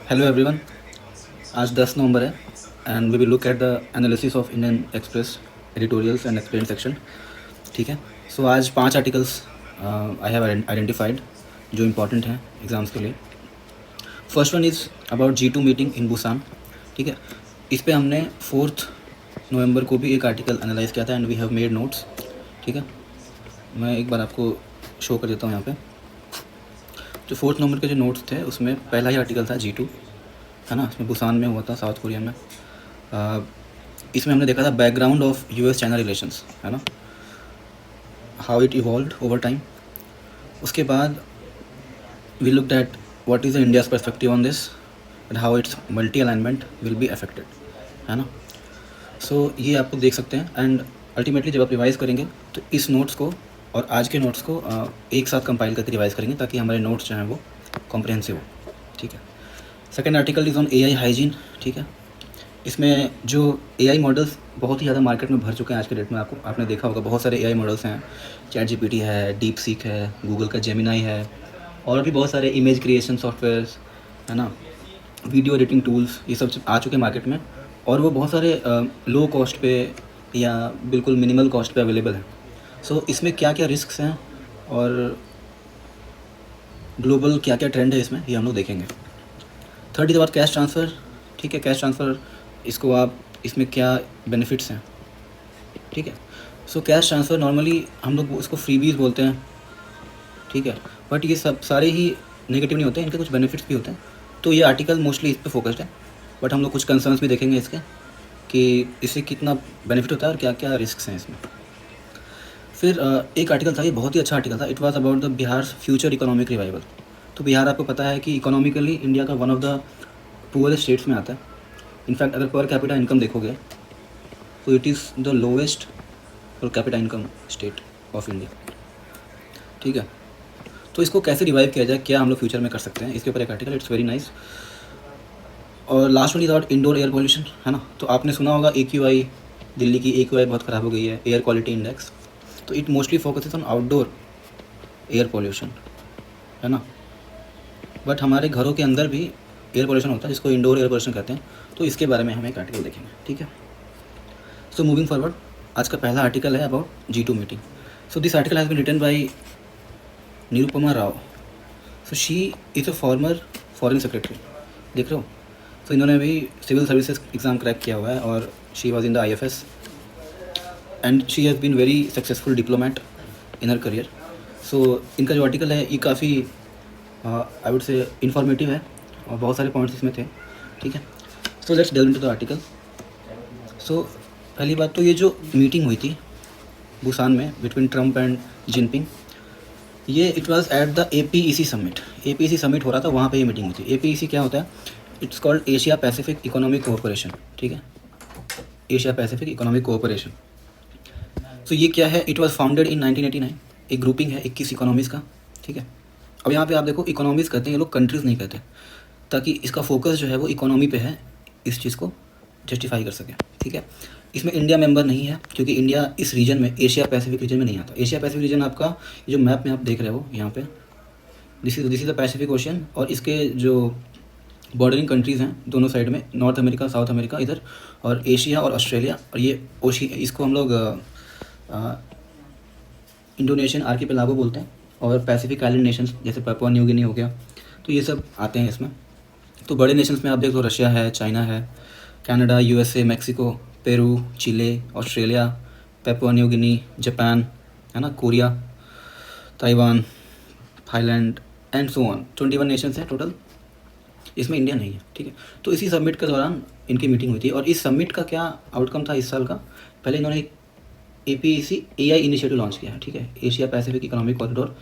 Hello everyone. आज 10 नवंबर है and we will look at the analysis of Indian Express editorials and explain section. ठीक है। So आज 5 आर्टिकल्स आई हैव आइडेंटिफाइड जो इम्पॉर्टेंट हैं एग्ज़ाम्स के लिए। First one is about G2 meeting in Busan. ठीक है। इस पे हमने 4 नवंबर को भी एक आर्टिकल एनालाइज किया था and we have made notes. ठीक है। मैं एक बार आपको शो कर देता हूँ यहाँ पे। जो 4 नवंबर के जो नोट्स थे उसमें पहला ही आर्टिकल था G2, है ना। इसमें बुसान में हुआ था, साउथ कोरिया में। इसमें हमने देखा था background of US China relations, है ना, how it evolved over time. उसके बाद we looked at what is the India's perspective on this and how its multi alignment will be affected, है ना। सो ये आपको देख सकते हैं एंड अल्टीमेटली जब आप रिवाइज़ करेंगे तो इस नोट्स को और आज के नोट्स को एक साथ कंपाइल करके रिवाइज़ करेंगे ताकि हमारे नोट्स जो हैं वो कॉम्प्रहेंसिव हो। ठीक है। Second article is on AI hygiene. ठीक है। इसमें जो AI मॉडल्स बहुत ही ज़्यादा मार्केट में भर चुके हैं आज के डेट में। आपने देखा होगा बहुत सारे AI मॉडल्स हैं। ChatGPT है, DeepSeek है, गूगल का जेमिनाई है और भी बहुत सारे इमेज क्रिएशन सॉफ्टवेयर्स, है ना, वीडियो एडिटिंग टूल्स, ये सब आ चुके हैं मार्केट में और वो बहुत सारे लो कॉस्ट पे या बिल्कुल मिनिमल कॉस्ट पे अवेलेबल हैं। सो इसमें क्या क्या रिस्क्स हैं और ग्लोबल क्या क्या ट्रेंड है इसमें, ये हम लोग देखेंगे। थर्ड इज़ बात कैश ट्रांसफ़र। ठीक है। कैश ट्रांसफ़र, इसको आप, इसमें क्या बेनिफिट्स हैं। ठीक है। सो कैश ट्रांसफ़र नॉर्मली हम लोग उसको फ्रीबीज बोलते हैं। ठीक है। बट ये सब सारे ही नेगेटिव नहीं होते हैं, इनके कुछ बेनिफिट्स भी होते हैं। तो ये आर्टिकल मोस्टली इस पे फोकस्ड है, बट हम लोग कुछ कंसर्न्स भी देखेंगे इसके कि इससे कितना बेनिफिट होता है और क्या क्या रिस्क हैं इसमें। फिर एक आर्टिकल था, ये बहुत ही अच्छा आर्टिकल था। It was about the Bihar future economic revival. तो बिहार आपको पता है कि इकोनॉमिकली इंडिया का one of the poorest states में आता है। इनफैक्ट अगर पर कैपिटा इनकम देखोगे तो it is the lowest per capita income state of India. ठीक है। तो इसको कैसे रिवाइव किया जाए, क्या हम लोग फ्यूचर में कर सकते हैं, इसके ऊपर एक आर्टिकल, इट्स वेरी नाइस। और last one is about indoor air pollution, है ना। तो आपने सुना होगा AQI, दिल्ली की AQI बहुत ख़राब हो गई है, एयर क्वालिटी इंडेक्स। तो it mostly focuses on outdoor air pollution, है ना। बट हमारे घरों के अंदर भी एयर पोल्यूशन होता है जिसको इंडोर एयर पोल्यूशन कहते हैं। तो इसके बारे में हम एक आर्टिकल देखेंगे। ठीक है। सो मूविंग फॉरवर्ड, आज का पहला आर्टिकल है about G2 meeting. So this article has been written by Nirupama Rao. So she is a former foreign secretary, देख रहे हो। तो इन्होंने अभी सिविल सर्विसेज एग्ज़ाम क्रैक किया हुआ है और she was in the IFS and she has been very successful diplomat in her career. So इनका जो आर्टिकल है ये काफ़ी आई वुड से इन्फॉर्मेटिव है और बहुत सारे पॉइंट्स इसमें थे। ठीक है। So let's delve into the article. So पहली बात तो ये जो मीटिंग हुई थी बुसान में बिटवीन ट्रम्प एंड जिनपिंग, ये it was at the APEC summit. APEC summit हो रहा था, वहाँ पे ये मीटिंग हुई थी। APEC क्या होता है? It's called Asia Pacific economic cooperation. ठीक है। Asia Pacific economic cooperation. तो ये क्या है? It was founded in 1989। एक ग्रुपिंग है 21 इकोनॉमीज़ का। ठीक है। अब यहाँ पे आप देखो, इकोनॉमीज़ कहते हैं ये लोग, कंट्रीज़ नहीं कहते, ताकि इसका फोकस जो है वो इकोनॉमी पे है, इस चीज़ को जस्टिफाई कर सकें। ठीक है। इसमें इंडिया मेंबर नहीं है क्योंकि इंडिया इस रीजन में, एशिया पैसिफिक रीजन में नहीं आता। एशिया पैसिफिक रीजन आपका ये जो मैप में आप देख रहे हो यहाँ पे, this is the Pacific ocean और इसके जो बॉर्डरिंग कंट्रीज़ हैं दोनों साइड में, नॉर्थ अमेरिका, साउथ अमेरिका इधर, और एशिया और ऑस्ट्रेलिया, और ये इसको हम लोग इंडोनेशियन आर्किपेलागो बोलते हैं, और पैसिफिक आइलैंड नेशंस जैसे पापुआ न्यू गिनी हो गया, तो ये सब आते हैं इसमें। तो बड़े नेशंस में आप देख लो, रशिया है, चाइना है, Canada, USA, Mexico, Peru, Chile, Australia, Papua New Guinea, Japan, है ना, Korea, Taiwan, Thailand and so on. 21 nations हैं टोटल, इसमें इंडिया नहीं है। ठीक है। तो इसी समिट के दौरान इनकी मीटिंग हुई थी और इस समिट का क्या आउटकम था इस साल का? पहले इन्होंने APEC AI इनिशिएटिव लॉन्च किया है। ठीक है। Asia Pacific economic corridor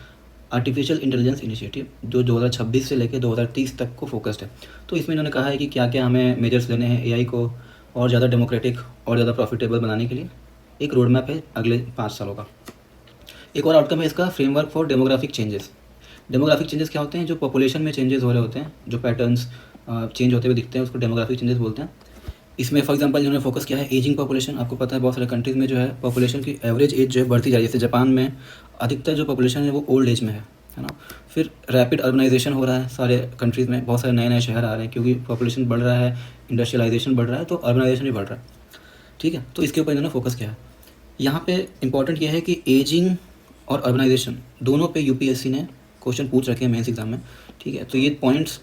artificial intelligence initiative, जो 2026 से लेकर 2030 तक को फोकस्ड है। तो इसमें इन्होंने कहा है कि क्या क्या हमें मेजर्स लेने हैं AI को और ज़्यादा डेमोक्रेटिक और ज़्यादा प्रॉफिटेबल बनाने के लिए। एक रोड मैप है अगले 5 सालों का। एक और आउटकम है इसका, framework for demographic changes. Demographic changes क्या होते हैं? जो पॉपुलेशन में चेंजेस हो रहे होते हैं, जो पैटर्न्स चेंज होते हुए दिखते हैं, उसको डेमोग्राफिक चेंजेस बोलते हैं। इसमें फॉर एग्जांपल इन्होंने फोकस किया है एजिंग पॉपुलेशन। आपको पता है बहुत सारे कंट्रीज़ में जो है पॉपुलेशन की एवरेज एज जो है बढ़ती जा रही है। जैसे जापान में अधिकतर जो पॉपुलेशन है वो ओल्ड एज में है, है ना। फिर रैपिड अर्बनाइजेशन हो रहा है सारे कंट्रीज़ में, बहुत सारे नए नए शहर आ रहे हैं क्योंकि पॉपुलेशन बढ़ रहा है, इंडस्ट्रियलाइजेशन बढ़ रहा है, तो अर्बनाइजेशन भी बढ़ रहा है, ठीक है। तो इसके ऊपर इन्होंने फोकस किया है। यहाँ पे इंपॉर्टेंट ये है कि एजिंग और अर्बनाइजेशन दोनों पे यूपीएससी ने क्वेश्चन पूछ रखे हैं मेंस एग्जाम में, ठीक है। तो ये पॉइंट्स,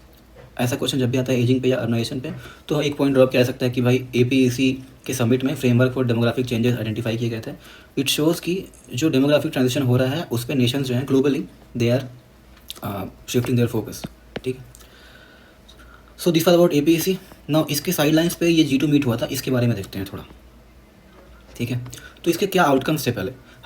ऐसा क्वेश्चन जब भी आता है एजिंग पे या अर्बनाइजेशन पे, तो एक पॉइंट ड्रॉप किया जा सकता है कि भाई एपीएससी के समिट में framework for demographic changes identify किए गए थे। इट शोज़ कि जो डेमोग्राफिक ट्रांजिशन हो रहा है उस पर नेशंस जो हैं globally they are shifting their focus, ठीक है। So this was about APSC. Now इसके साइडलाइंस पे ये G2 मीट हुआ था, इसके बारे में देखते हैं थोड़ा, ठीक है। तो इसके क्या आउटकम्स थे,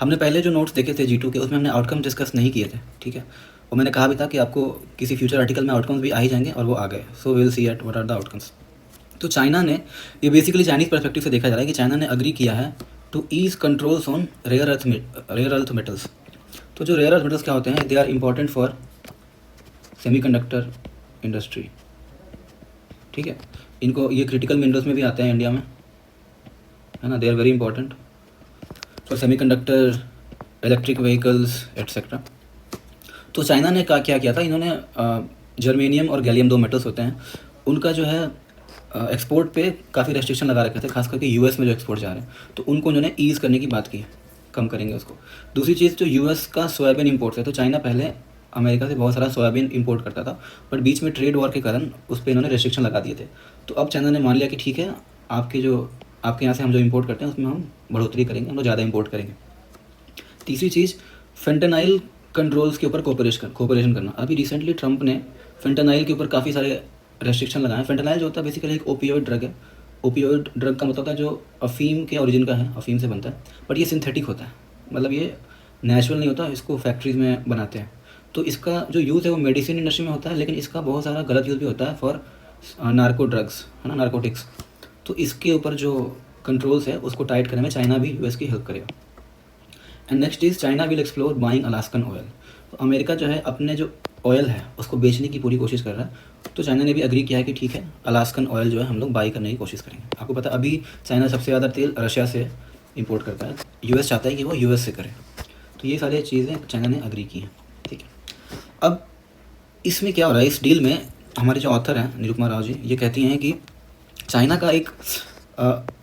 हमने पहले जो नोट्स देखे थे G2 के, उसमें हमने आउटकम डिस्कस नहीं किए थे, ठीक है। और मैंने कहा भी था कि आपको किसी फ्यूचर आर्टिकल में आउटकम्स भी आ ही जाएंगे, और वो आ गए। So will see at what are the outcomes. तो चाइना ने, ये बेसिकली चाइनीज़ परस्पेक्टिव से देखा जा रहा है कि चाइना ने अग्री किया है to ease controls on rare earth metals. तो जो रेयर अर्थ मेटल्स क्या होते हैं, they are important for semiconductor industry, ठीक है। इनको, ये क्रिटिकल मिनरल्स में भी आते हैं इंडिया में, है ना। They are very important for semiconductor, electric vehicles etcetera. तो चाइना ने क्या किया था, इन्होंने जर्मेनियम और गैलियम, 2 मेटल्स होते हैं, उनका जो है एक्सपोर्ट पे काफ़ी रेस्ट्रिक्शन लगा रखे थे, खास करके यूएस में जो एक्सपोर्ट जा रहे हैं, तो उनको उन्होंने ईज़ करने की बात की, कम करेंगे उसको। दूसरी चीज़, जो यूएस का सोयाबीन इंपोर्ट है, तो चाइना पहले अमेरिका से बहुत सारा सोयाबीन इंपोर्ट करता था, बट बीच में ट्रेड वॉर के कारण उस पर इन्होंने रेस्ट्रिक्शन लगा दिए थे। तो अब चाइना ने मान लिया कि ठीक है, आपके यहाँ से हम जो इम्पोर्ट करते हैं उसमें हम बढ़ोतरी करेंगे, हम लोग ज़्यादा इम्पोर्ट करेंगे। तीसरी चीज़, फेंटेनाइल कंट्रोल्स के ऊपर कोऑपरेशन करना। अभी रिसेंटली ट्रंप ने फेंटेनाइल के ऊपर काफ़ी सारे रेस्ट्रिक्शन लगाए हैं। फेंटेनाइल जो होता है बेसिकली एक ओपियोइड ड्रग है। ओपियोइड ड्रग का मतलब होता है जो अफीम के ओरिजिन का है, अफीम से बनता है, बट ये सिंथेटिक होता है, मतलब ये नेचुरल नहीं होता, इसको फैक्ट्रीज में बनाते हैं। तो इसका जो यूज़ है वो मेडिसिन इंडस्ट्री में होता है, लेकिन इसका बहुत सारा गलत यूज़ भी होता है फॉर नार्को ड्रग्स, है ना, नार्कोटिक्स। तो इसके ऊपर जो कंट्रोल्स है उसको टाइट करने में चाइना भी यूएस की हेल्प करेगा। And next is China will explore buying Alaskan oil. तो अमेरिका जो है अपने जो ऑयल है उसको बेचने की पूरी कोशिश कर रहा है, तो चाइना ने भी अग्री किया है कि ठीक है, अलास्कन ऑयल जो है हम लोग बाई करने की कोशिश करेंगे। आपको पता है अभी चाइना सबसे ज़्यादा तेल रशिया से इंपोर्ट करता है, यूएस चाहता है कि वो यूएस से करे। तो ये सारी चीज़ें चाइना ने अग्री की हैं, ठीक है। अब इसमें क्या हो रहा है, इस डील में हमारे जो ऑथर हैं निरुपमा राव जी, ये कहती हैं कि चाइना का एक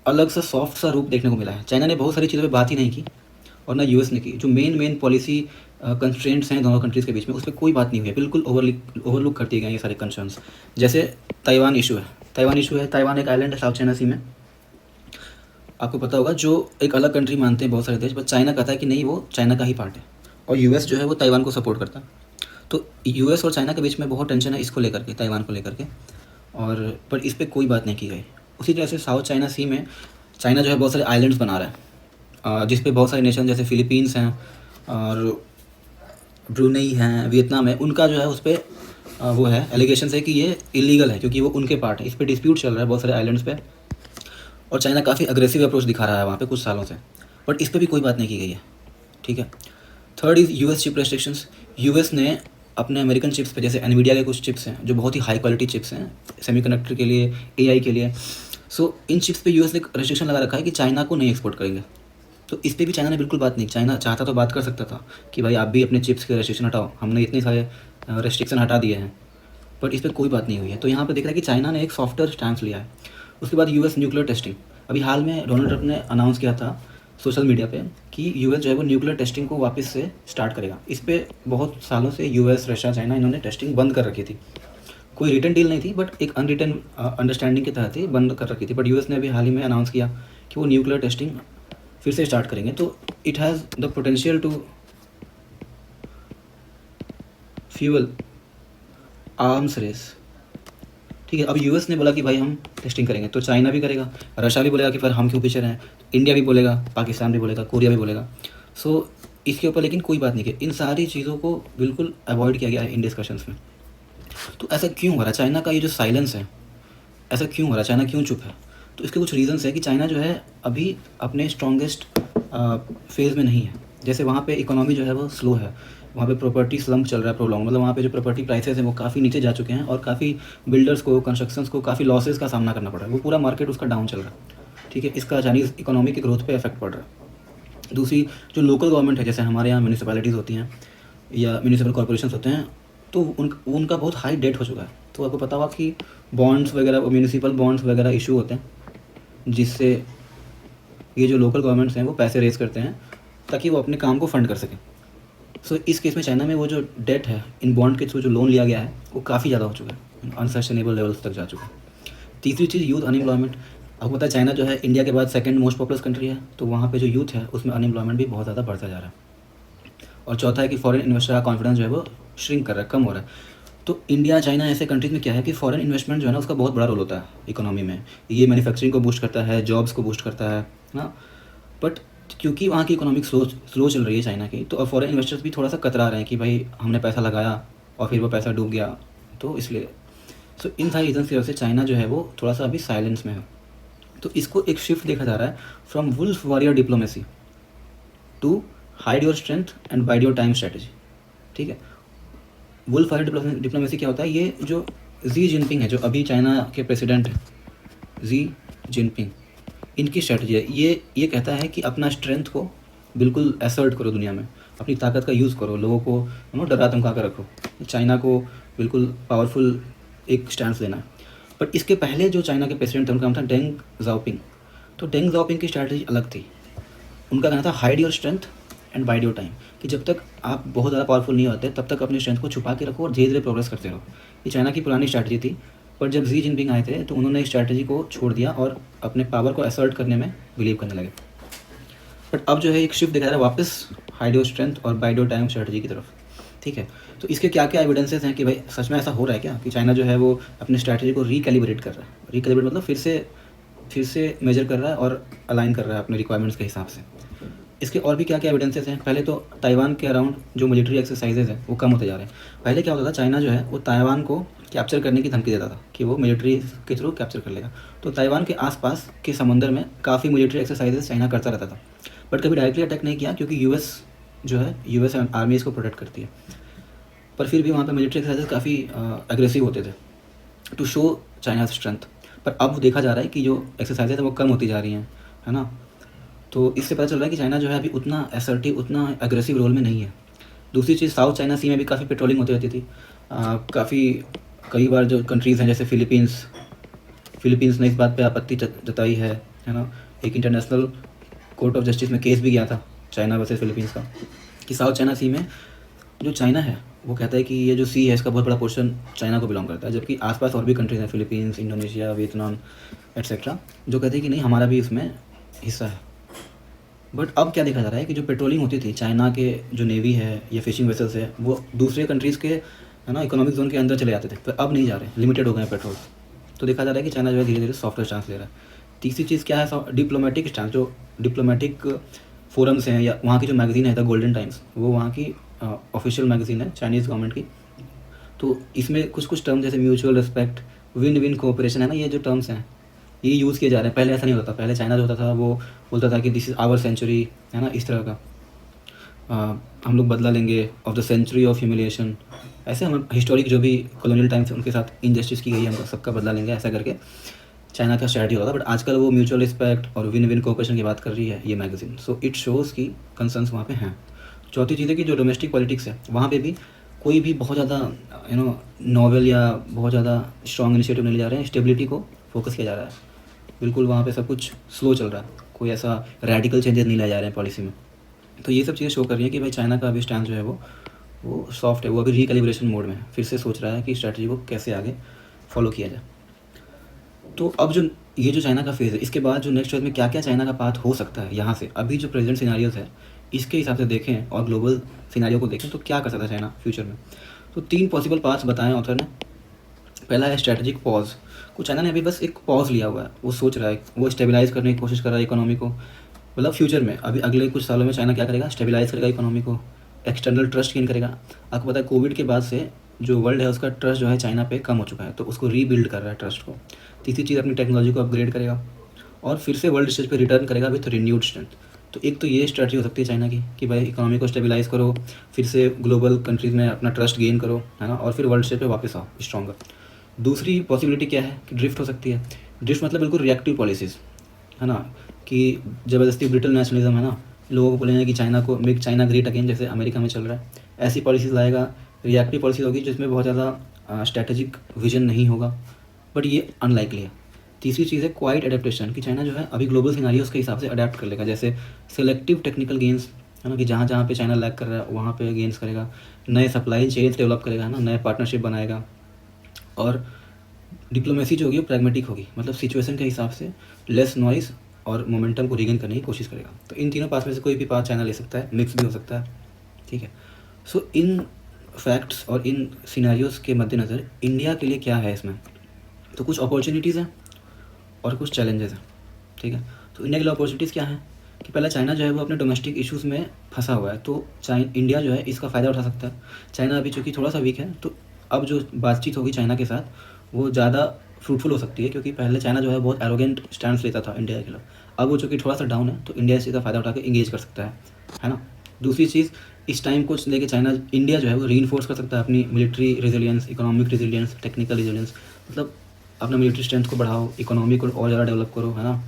अलग सा सॉफ्ट सा रूप देखने को मिला है। चाइना ने बहुत सारी चीज़ों पे बात ही नहीं की, और ना यूएस ने की। जो मेन पॉलिसी कंस्ट्रेंट्स हैं दोनों कंट्रीज़ के बीच में, उस पर कोई बात नहीं हुई है, बिल्कुल ओवरलुक कर दिए गए ये सारे कंसर्न्स। जैसे ताइवान इशू है, ताइवान एक आइलैंड है साउथ चाइना सी में, आपको पता होगा, जो एक अलग कंट्री मानते हैं बहुत सारे देश, बट चाइना कहता है कि नहीं, वो चाइना का ही पार्ट है, और यूएस जो है वो ताइवान को सपोर्ट करता है। तो यूएस और चाइना के बीच में बहुत टेंशन है इसको लेकर के, ताइवान को लेकर के, और पर इस पर कोई बात नहीं की गई। उसी तरह से साउथ चाइना सी में चाइना जो है बहुत सारे आइलैंड्स बना रहा है, जिस पे बहुत सारे नेशन जैसे फिलीपींस हैं और ब्रूनेई हैं, वियतनाम है, उनका जो है उस पर वो है एलिगेशन है कि ये इलीगल है क्योंकि वो उनके पार्ट है। इस पर डिस्प्यूट चल रहा है बहुत सारे आइलैंड्स पे, और चाइना काफ़ी अग्रेसिव अप्रोच दिखा रहा है वहाँ पे कुछ सालों से, बट इस पर भी कोई बात नहीं की गई है, ठीक है। Third is US chip restrictions. US ने अपने अमेरिकन चिप्स पे, जैसे एनवीडिया के कुछ चिप्स हैं जो बहुत ही हाई क्वालिटी चिप्स हैं सेमीकंडक्टर के लिए, एआई के लिए, सो इन चिप्स पे यूएस ने रेस्ट्रिक्शन लगा रखा है कि चाइना को नहीं एक्सपोर्ट करेंगे। तो इस पर भी चाइना ने बिल्कुल बात नहीं, चाइना चाहता तो बात कर सकता था कि भाई आप भी अपने चिप्स के रेस्ट्रिक्शन हटाओ, हमने इतने सारे रेस्ट्रिक्शन हटा दिए हैं, बट इस पर कोई बात नहीं हुई है। तो यहाँ पर दिख रहा है कि चाइना ने एक सॉफ्टवेयर स्टैंड लिया है। उसके बाद यूएस न्यूक्लियर टेस्टिंग, अभी हाल में डोनाल्ड ट्रंप ने अनाउंस किया था सोशल मीडिया पे कि यूएस जो है वो न्यूक्लियर टेस्टिंग को वापस से स्टार्ट करेगा। इस पर बहुत सालों से यूएस, रशिया, चाइना इन्होंने टेस्टिंग बंद कर रखी थी। कोई रिटन डील नहीं थी, बट एक अनरिटन अंडरस्टैंडिंग के तहत ही बंद कर रखी थी, बट यूएस ने अभी हाल ही में अनाउंस किया कि वो न्यूक्लियर टेस्टिंग फिर से स्टार्ट करेंगे। तो it has the potential to fuel arms race, ठीक है। अब यूएस ने बोला कि भाई हम टेस्टिंग करेंगे, तो चाइना भी करेगा, रशिया भी बोलेगा कि फिर हम क्यों पीछे रहें, इंडिया भी बोलेगा, पाकिस्तान भी बोलेगा, कोरिया भी बोलेगा। सो इसके ऊपर लेकिन कोई बात नहीं की। इन सारी चीज़ों को बिल्कुल अवॉइड किया गया है इन डिस्कशंस में। तो ऐसा क्यों हो रहा है, चाइना का ये जो साइलेंस है, ऐसा क्यों हो रहा है, चाइना क्यों चुप है? तो इसके कुछ रीज़न्स है कि चाइना जो है अभी अपने स्ट्रॉन्गेस्ट फेज़ में नहीं है। जैसे वहाँ पे इकोनॉमी जो है वो स्लो है, वहाँ पे प्रॉपर्टी स्लम्प चल रहा है प्रोलॉन्ग, मतलब वहाँ पे जो प्रॉपर्टी प्राइसेस हैं वो काफ़ी नीचे जा चुके हैं, और काफ़ी बिल्डर्स को, कंस्ट्रक्शंस को काफ़ी लॉसेस का सामना करना पड़ रहा है, वो पूरा मार्केट उसका डाउन चल रहा है, ठीक है। इसका चाइनीज़ इकोनॉमी की ग्रोथ पे इफेक्ट पड़ रहा है। दूसरी जो लोकल गवर्नमेंट है, जैसे हमारे यहाँ म्यूनिसिपैलिटीज़ होती हैं या म्यूनिसिपल कॉर्पोरेशंस होते हैं, तो उनका बहुत हाई डेट हो चुका है। तो आपको पता होगा कि बॉन्ड्स वगैरह, म्यूनिसिपल बॉन्ड्स वगैरह इशू होते हैं, जिससे ये जो लोकल गवर्नमेंट्स हैं वो पैसे रेज़ करते हैं ताकि वो अपने काम को फ़ंड कर सकें। सो इस केस में चाइना में वो जो डेट है इन बॉन्ड के थ्रू जो लोन लिया गया है वो काफ़ी ज़्यादा हो चुका है, अनसस्टेनेबल लेवल्स तक जा चुका है। तीसरी चीज़ यूथ अनएम्प्लॉयमेंट। आपको पता है चाइना जो है इंडिया के बाद सेकंड मोस्ट पॉपुलस कंट्री है, तो वहाँ पे जो यूथ है उसमें अनएम्प्लॉयमेंट भी बहुत ज़्यादा बढ़ता जा रहा है। और चौथा है कि फॉरेन इन्वेस्टर का कॉन्फिडेंस जो है वो श्रिंक कर रहा है, कम हो रहा है। तो इंडिया चाइना ऐसे कंट्रीज़ में क्या है कि फॉरेन इन्वेस्टमेंट जो है ना उसका बहुत बड़ा रोल होता है इकोनॉमी में। ये मैन्युफैक्चरिंग को बूस्ट करता है, जॉब्स को बूस्ट करता है ना। बट क्योंकि वहाँ की इकोनॉमिक स्लो चल रही है चाइना की, तो अब फॉरेन इन्वेस्टर्स भी थोड़ा सा कतरा रहे हैं कि भाई हमने पैसा लगाया और फिर वो पैसा डूब गया, तो इसलिए। सो इन सारी रीजन की वजह से चाइना जो है वो थोड़ा सा अभी साइलेंस में है। तो इसको एक शिफ्ट देखा जा रहा है from wolf warrior diplomacy to hide your strength and bide your time strategy. ठीक है, वुल्फ वॉरियर डिप्लोमेसी क्या होता है? ये जो जी जिनपिंग है, जो अभी चाइना के प्रेसिडेंट हैं, जी जिनपिंग, इनकी स्ट्रेटजी है। ये कहता है कि अपना स्ट्रेंथ को बिल्कुल असर्ट करो दुनिया में, अपनी ताकत का यूज़ करो, लोगों को डरा धमका कर रखो, चाइना को बिल्कुल पावरफुल एक स्टैंड लेना है। बट इसके पहले जो चाइना के प्रेसिडेंट थे उनका नाम था डेंग जाओपिंग। तो डेंग जाओपिंग की स्ट्रैटेजी अलग थी। उनका कहना था hide your strength and bide your time, कि जब तक आप बहुत ज़्यादा पावरफुल नहीं होते तब तक अपनी स्ट्रेंथ को छुपा के रखो और धीरे धीरे प्रोग्रेस करते रहो। ये चाइना की पुरानी स्ट्रैटेजी थी। पर जब जी जिनपिंग आए थे तो उन्होंने इस स्ट्रैटेजी को छोड़ दिया और अपने पावर को असर्ट करने में बिलीव करने लगे। बट अब जो है एक शिफ्ट दिखा रहा है वापस हाइड योर स्ट्रेंथ और बाइड योर टाइम स्ट्रैटेजी की तरफ। ठीक है, तो इसके क्या क्या एविडेंसेस हैं कि भाई सच में ऐसा हो रहा है क्या, कि चाइना जो है वो अपनी स्ट्रैटेजी को रिकैलिब्रेट कर रहा है। रिकैलिब्रेट मतलब फिर से मेजर कर रहा है और अलाइन कर रहा है अपने रिक्वायरमेंट्स के हिसाब से। इसके और भी क्या क्या एविडेंसेस हैं? पहले तो ताइवान के अराउंड जो मिलिट्री एक्सरसाइजेज हैं वो कम होते जा रहे हैं। पहले क्या होता था, चाइना जो है वो ताइवान को कैप्चर करने की धमकी देता था कि वो मिलिट्री के थ्रू कैप्चर कर लेगा। तो ताइवान के आसपास के समंदर में काफ़ी मिलिट्री एक्सरसाइजेज चाइना करता रहता था, बट कभी डायरेक्टली अटैक नहीं किया, क्योंकि यूएस जो है, यूएस आर्मी इसको प्रोटेक्ट करती है। पर फिर भी वहाँ पर मिलिट्री एक्सरसाइजेज काफ़ी एग्रेसिव होते थे टू शो चाइना स्ट्रेंथ। पर अब देखा जा रहा है कि जो एक्सरसाइजेज है वो कम होती जा रही हैं, है ना। तो इससे पता चल रहा है कि चाइना जो है अभी उतना असर्टिव, उतना एग्रेसिव रोल में नहीं है। दूसरी चीज़, साउथ चाइना सी में भी काफ़ी पेट्रोलिंग होती रहती थी। कई बार जो कंट्रीज़ हैं जैसे फिलीपींस ने इस बात पे आपत्ति जताई है ना। एक इंटरनेशनल कोर्ट ऑफ जस्टिस में केस भी गया था चाइना वर्सेस फिलीपींस का, कि साउथ चाइना सी में जो चाइना है वो कहता है कि ये जो सी है इसका बहुत बड़ा पोर्शन चाइना को बिलोंग करता है, जबकि आसपास और भी कंट्रीज़ हैं, फिलीपींस, इंडोनेशिया, वियतनाम एट्सेट्रा, जो कहते हैं कि नहीं, हमारा भी इसमें हिस्सा है। बट अब क्या देखा जा रहा है कि जो पेट्रोलिंग होती थी चाइना के जो नेवी है या फिशिंग वेसल्स है वो दूसरे कंट्रीज़ के, है ना, इकोनॉमिक जोन के अंदर चले जाते थे, पर अब नहीं जा रहे, लिमिटेड हो गए हैं पेट्रोल। तो देखा जा रहा है कि चाइना जो है धीरे धीरे सॉफ्टवेयर स्टांस ले रहा है। तीसरी चीज़ क्या है? Diplomatic stance. जो डिप्लोमेटिक फोरम्स हैं या वहाँ की जो मैगज़ीन है द गोल्डन टाइम्स, वो वहाँ की ऑफिशियल मैगज़ीन है चाइनीज़ गवर्नमेंट की। तो इसमें कुछ टर्म जैसे mutual respect, win win cooperation, है ना, ये जो टर्म्स हैं ये यूज़ किए जा रहे हैं। पहले ऐसा नहीं होता था। पहले चाइना जो होता था वो बोलता था कि दिस इज़ आवर सेंचुरी, है ना, इस तरह का, हम लोग बदला लेंगे, of the century of humiliation, ऐसे हम हिस्टोरिक जो भी कॉलोनियल टाइम्स उनके साथ इनजस्टिस की गई है हम सबका बदला लेंगे, ऐसा करके चाइना का स्ट्रैटेजी होता था। बट आजकल वो म्यूचुअल रिस्पेक्ट और विन विन कोऑपरेशन की बात कर रही है ये मैगज़ीन। सो इट शोज़ की कंसर्न्स वहाँ पे हैं। चौथी चीज़ है कि जो डोमेस्टिक पॉलिटिक्स है वहाँ पे भी कोई भी बहुत ज़्यादा नॉवेल या बहुत ज़्यादा स्ट्रॉन्ग इनिशिएटिव नहीं ले जा रहे हैं। स्टेबिलिटी को फोकस किया जा रहा है। बिल्कुल वहाँ पे सब कुछ स्लो चल रहा है, कोई ऐसा रेडिकल चेंजेस नहीं लाए जा रहे हैं पॉलिसी में। तो ये सब चीज़ें शो कर रही हैं कि भाई चाइना का अभी स्टैंड जो है वो सॉफ्ट है, वो अभी रिकैलिब्रेशन मोड में है, फिर से सोच रहा है कि स्ट्रैटेजी को कैसे आगे फॉलो किया जाए। तो अब ये जो चाइना का फेज़ है, इसके बाद जो नेक्स्ट फेज़ में क्या क्या चाइना का पाथ हो सकता है, यहाँ से अभी जो प्रेजेंट सिनारियोज़ है इसके हिसाब से देखें और ग्लोबल सिनारियो को देखें तो क्या कर सकता है चाइना फ्यूचर में। तो 3 पॉसिबल पाथ्स बताएं ऑथर ने। पहला है स्ट्रैटेजिक पॉज। कुछ चाइना ने अभी बस एक पॉज लिया हुआ है, वो सोच रहा है, वो स्टेबलाइज़ करने की कोशिश कर रहा है इकोनॉमी को। मतलब फ्यूचर में अभी अगले कुछ सालों में चाइना क्या करेगा? स्टेबलाइज़ करेगा इकोनॉमी को, एक्सटर्नल ट्रस्ट गेन करेगा। आपको पता है कोविड के बाद से जो वर्ल्ड है उसका ट्रस्ट जो है चाइना पे कम हो चुका है, तो उसको रीबिल्ड कर रहा है ट्रस्ट को। तीसरी चीज़, अपनी टेक्नोलॉजी को अपग्रेड करेगा और फिर से वर्ल्ड स्टेज पे रिटर्न करेगा विथ रिन्यूड स्ट्रेंथ। तो एक तो ये स्ट्रैटेजी हो सकती है चाइना की कि भाई इकोनॉमी को स्टेबलाइज़ करो, फिर से ग्लोबल कंट्रीज़ में अपना ट्रस्ट गेन करो, है ना, और फिर वर्ल्ड स्टेज पे वापस आओ स्ट्रॉन्गर। दूसरी पॉसिबिलिटी क्या है कि ड्रिफ्ट हो सकती है। ड्रिफ्ट मतलब बिल्कुल रिएक्टिव पॉलिसीज़, है ना, कि ज़बरदस्ती ब्रिटल नेशनलिज्म, है ना, लोगों को बोलेंगे कि चाइना को मेक चाइना ग्रेट अगेन, जैसे अमेरिका में चल रहा है, ऐसी पॉलिसीज़ लाएगा। रिएक्टिव पॉलिसीज़ होगी जिसमें बहुत ज़्यादा स्ट्रैटेजिक विजन नहीं होगा, बट ये अनलाइकली है। तीसरी चीज़ है क्वाइट एडेप्टेशन, कि चाइना जो है अभी ग्लोबल सिनारियोस के हिसाब से अडेप्ट कर लेगा, जैसे सेलेक्टिव टेक्निकल गेन्स, है ना, कि जहाँ जहाँ पे चाइना लैग कर रहा है वहाँ पे गेन्स करेगा, नए सप्लाई चेन्स डेवलप करेगा, है ना, नए पार्टनरशिप बनाएगा, और डिप्लोमेसी जो होगी वो प्रैग्मेटिक होगी, मतलब सिचुएशन के हिसाब से लेस नॉइस और मोमेंटम को रीगेन करने की कोशिश करेगा। तो इन तीनों पास में से कोई भी पाथ चाइना ले सकता है, मिक्स भी हो सकता है, ठीक है। सो इन फैक्ट्स और इन सिनेरियोज़ के मद्देनज़र इंडिया के लिए क्या है इसमें, तो कुछ अपॉर्चुनिटीज़ हैं और कुछ चैलेंजेस हैं, ठीक है। तो इंडिया के लिए अपॉर्चुनिटीज़ क्या है कि पहला चाइना जो है वो अपने डोमेस्टिक इश्यूज़ में फंसा हुआ है, तो इंडिया जो है इसका फ़ायदा उठा सकता है। चाइना अभी चूँकि थोड़ा सा वीक है, तो अब जो बातचीत होगी चाइना के साथ वो ज़्यादा फ्रूटफुल हो सकती है, क्योंकि पहले चाइना जो है बहुत एरोगेंट स्टैंड लेता था इंडिया के खिलाफ, अब वो चूँकि थोड़ा सा डाउन है, तो इंडिया इसका फ़ायदा उठा के इंगेज कर सकता है ना। दूसरी चीज़, इस टाइम को लेके चाइना इंडिया जो है वो रीइंफोर्स कर सकता है अपनी military resilience, economic resilience, technical resilience, मतलब अपना मिलिट्री स्ट्रेंथ को बढ़ाओ, इकोनॉमी को और ज़्यादा डेवलप करो, है ना,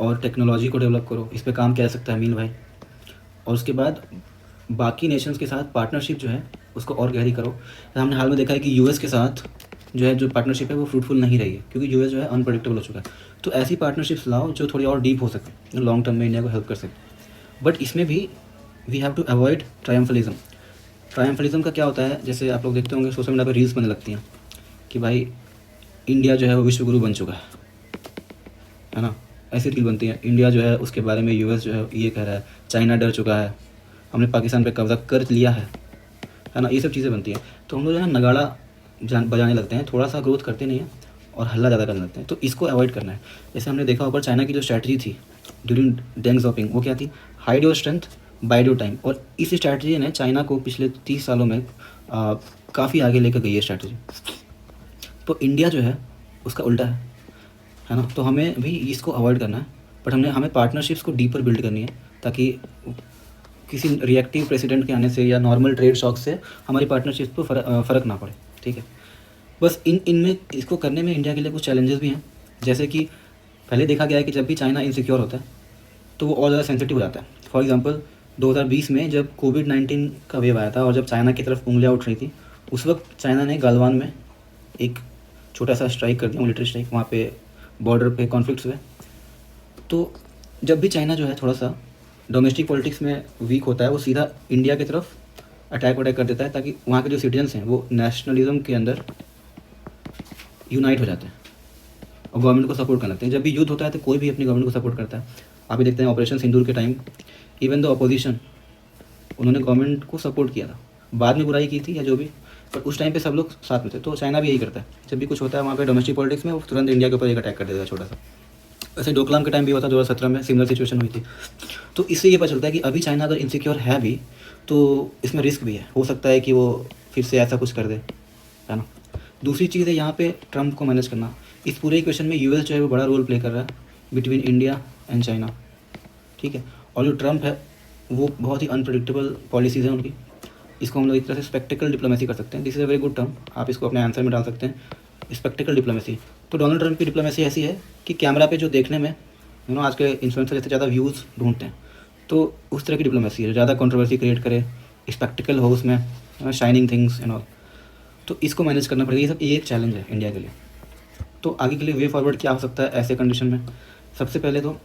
और टेक्नोलॉजी को डेवलप करो, इस पे काम किया जा सकता है मीन भाई। और उसके बाद बाकी नेशंस के साथ पार्टनरशिप जो है उसको और गहरी करो। हमने हाल में देखा है कि यूएस के साथ जो है जो पार्टनरशिप है वो फ्रूटफुल नहीं रही है, क्योंकि यूएस जो है अनप्रेडिक्टेबल हो चुका है। तो ऐसी पार्टनरशिप्स लाओ जो थोड़ी और डीप हो सके, लॉन्ग टर्म में इंडिया को हेल्प कर सके। बट इसमें भी वी हैव टू अवॉइड ट्रायम्फलिज्म। ट्रायम्फलिज्म का क्या होता है, जैसे आप लोग देखते होंगे सोशल मीडिया पर रील्स बनने लगती हैं कि भाई इंडिया जो है वो विश्व गुरु बन चुका है ना, ऐसी रील बनती है। इंडिया जो है उसके बारे में यूएस जो है ये कह रहा है, चाइना डर चुका है, हमने पाकिस्तान पे कब्जा कर लिया है ना, ये सब चीज़ें बनती हैं। तो हम लोग जो है नगाड़ा बजाने लगते हैं, थोड़ा सा ग्रोथ करते नहीं हैं और हल्ला ज़्यादा करने लगते हैं। तो इसको अवॉइड करना है। जैसे हमने देखा ऊपर चाइना की जो स्ट्रैटेजी थी ड्यूरिंग डेंग ज़ाओपिंग, वो क्या थी, hide your strength wide your time, और इस स्ट्रैटेजी ने चाइना को पिछले 30 सालों में काफ़ी आगे लेकर गई है स्ट्रैटेजी। तो इंडिया जो है उसका उल्टा है ना, तो हमें भी इसको अवॉइड करना है। बट हमें पार्टनरशिप्स को डीपर बिल्ड करनी है, ताकि किसी रिएक्टिव प्रेसिडेंट के आने से या नॉर्मल ट्रेड शॉक से हमारी पार्टनरशिप पर फ़र्क ना पड़े, ठीक है। बस इनमें इसको करने में इंडिया के लिए कुछ चैलेंजेस भी हैं, जैसे कि पहले देखा गया है कि जब भी चाइना इनसिक्योर होता है तो वो और ज़्यादा सेंसिटिव हो जाता है। फॉर एग्जांपल 2020 में जब कोविड-19 का वेव आया था और जब चाइना की तरफ उंगलियां उठ रही थी, उस वक्त चाइना ने गलवान में एक छोटा सा स्ट्राइक कर दिया, मिलिट्री स्ट्राइक, वहाँ पे बॉर्डर पे कॉन्फ्लिक्ट्स हुए। तो जब भी चाइना जो है थोड़ा सा डोमेस्टिक पॉलिटिक्स में वीक होता है, वो सीधा इंडिया की तरफ अटैक कर देता है, ताकि वहाँ के जो सिटीजन्स हैं वो नेशनलिज्म के अंदर यूनाइट हो जाते हैं और गवर्नमेंट को सपोर्ट करने लगते हैं। जब भी युद्ध होता है तो कोई भी अपनी गवर्नमेंट को सपोर्ट करता है। आप भी देखते हैं ऑपरेशन सिंदूर के टाइम, इवन द अपोजिशन, उन्होंने गवर्नमेंट को सपोर्ट किया था, बाद में बुराई की थी या जो भी, पर उस टाइम पे सब लोग साथ में थे। तो चाइना भी यही करता है, जब भी कुछ होता है वहाँ पे डोमेस्टिक पॉलिटिक्स में, वो तुरंत इंडिया के ऊपर एक अटैक कर देता है छोटा सा। वैसे डोकलाम के टाइम भी हुआ था 2017 में, सिमिलर सिचुएशन हुई थी। तो इससे ये पता चलता है कि अभी चाइना अगर इनसिक्योर है भी तो इसमें रिस्क भी है, हो सकता है कि वो फिर से ऐसा कुछ कर दे, है ना। दूसरी चीज़ है यहाँ पे ट्रम्प को मैनेज करना। इस पूरे इक्वेशन में यूएस जो है वो बड़ा रोल प्ले कर रहा है बिटवीन इंडिया एंड चाइना, ठीक है। और जो ट्रम्प है वो बहुत ही अनप्रेडिक्टेबल पॉलिसीज़ हैं उनकी। इसको हम लोग एक तरह से स्पेक्टिकल डिप्लोमेसी कर सकते हैं। This is a very good term, आप इसको अपने आंसर में डाल सकते हैं, स्पेक्टिकल डिप्लोमेसी। तो डोनाल्ड ट्रम्प की डिप्लोमेसी ऐसी है कि कैमरा पे जो देखने में आज के इन्फ्लुएंसर जैसे ज़्यादा व्यूज़ ढूंढते हैं, तो उस तरह की डिप्लोमेसी है, ज़्यादा कंट्रोवर्सी क्रिएट करे, स्पेक्टिकल हो उसमें, शाइनिंग थिंग्स एंड ऑल। तो इसको मैनेज करना पड़ेगा। ये सब ये एक चैलेंज है इंडिया के लिए। तो आगे के लिए वे फॉरवर्ड क्या हो सकता है ऐसे कंडीशन में? सबसे पहले तो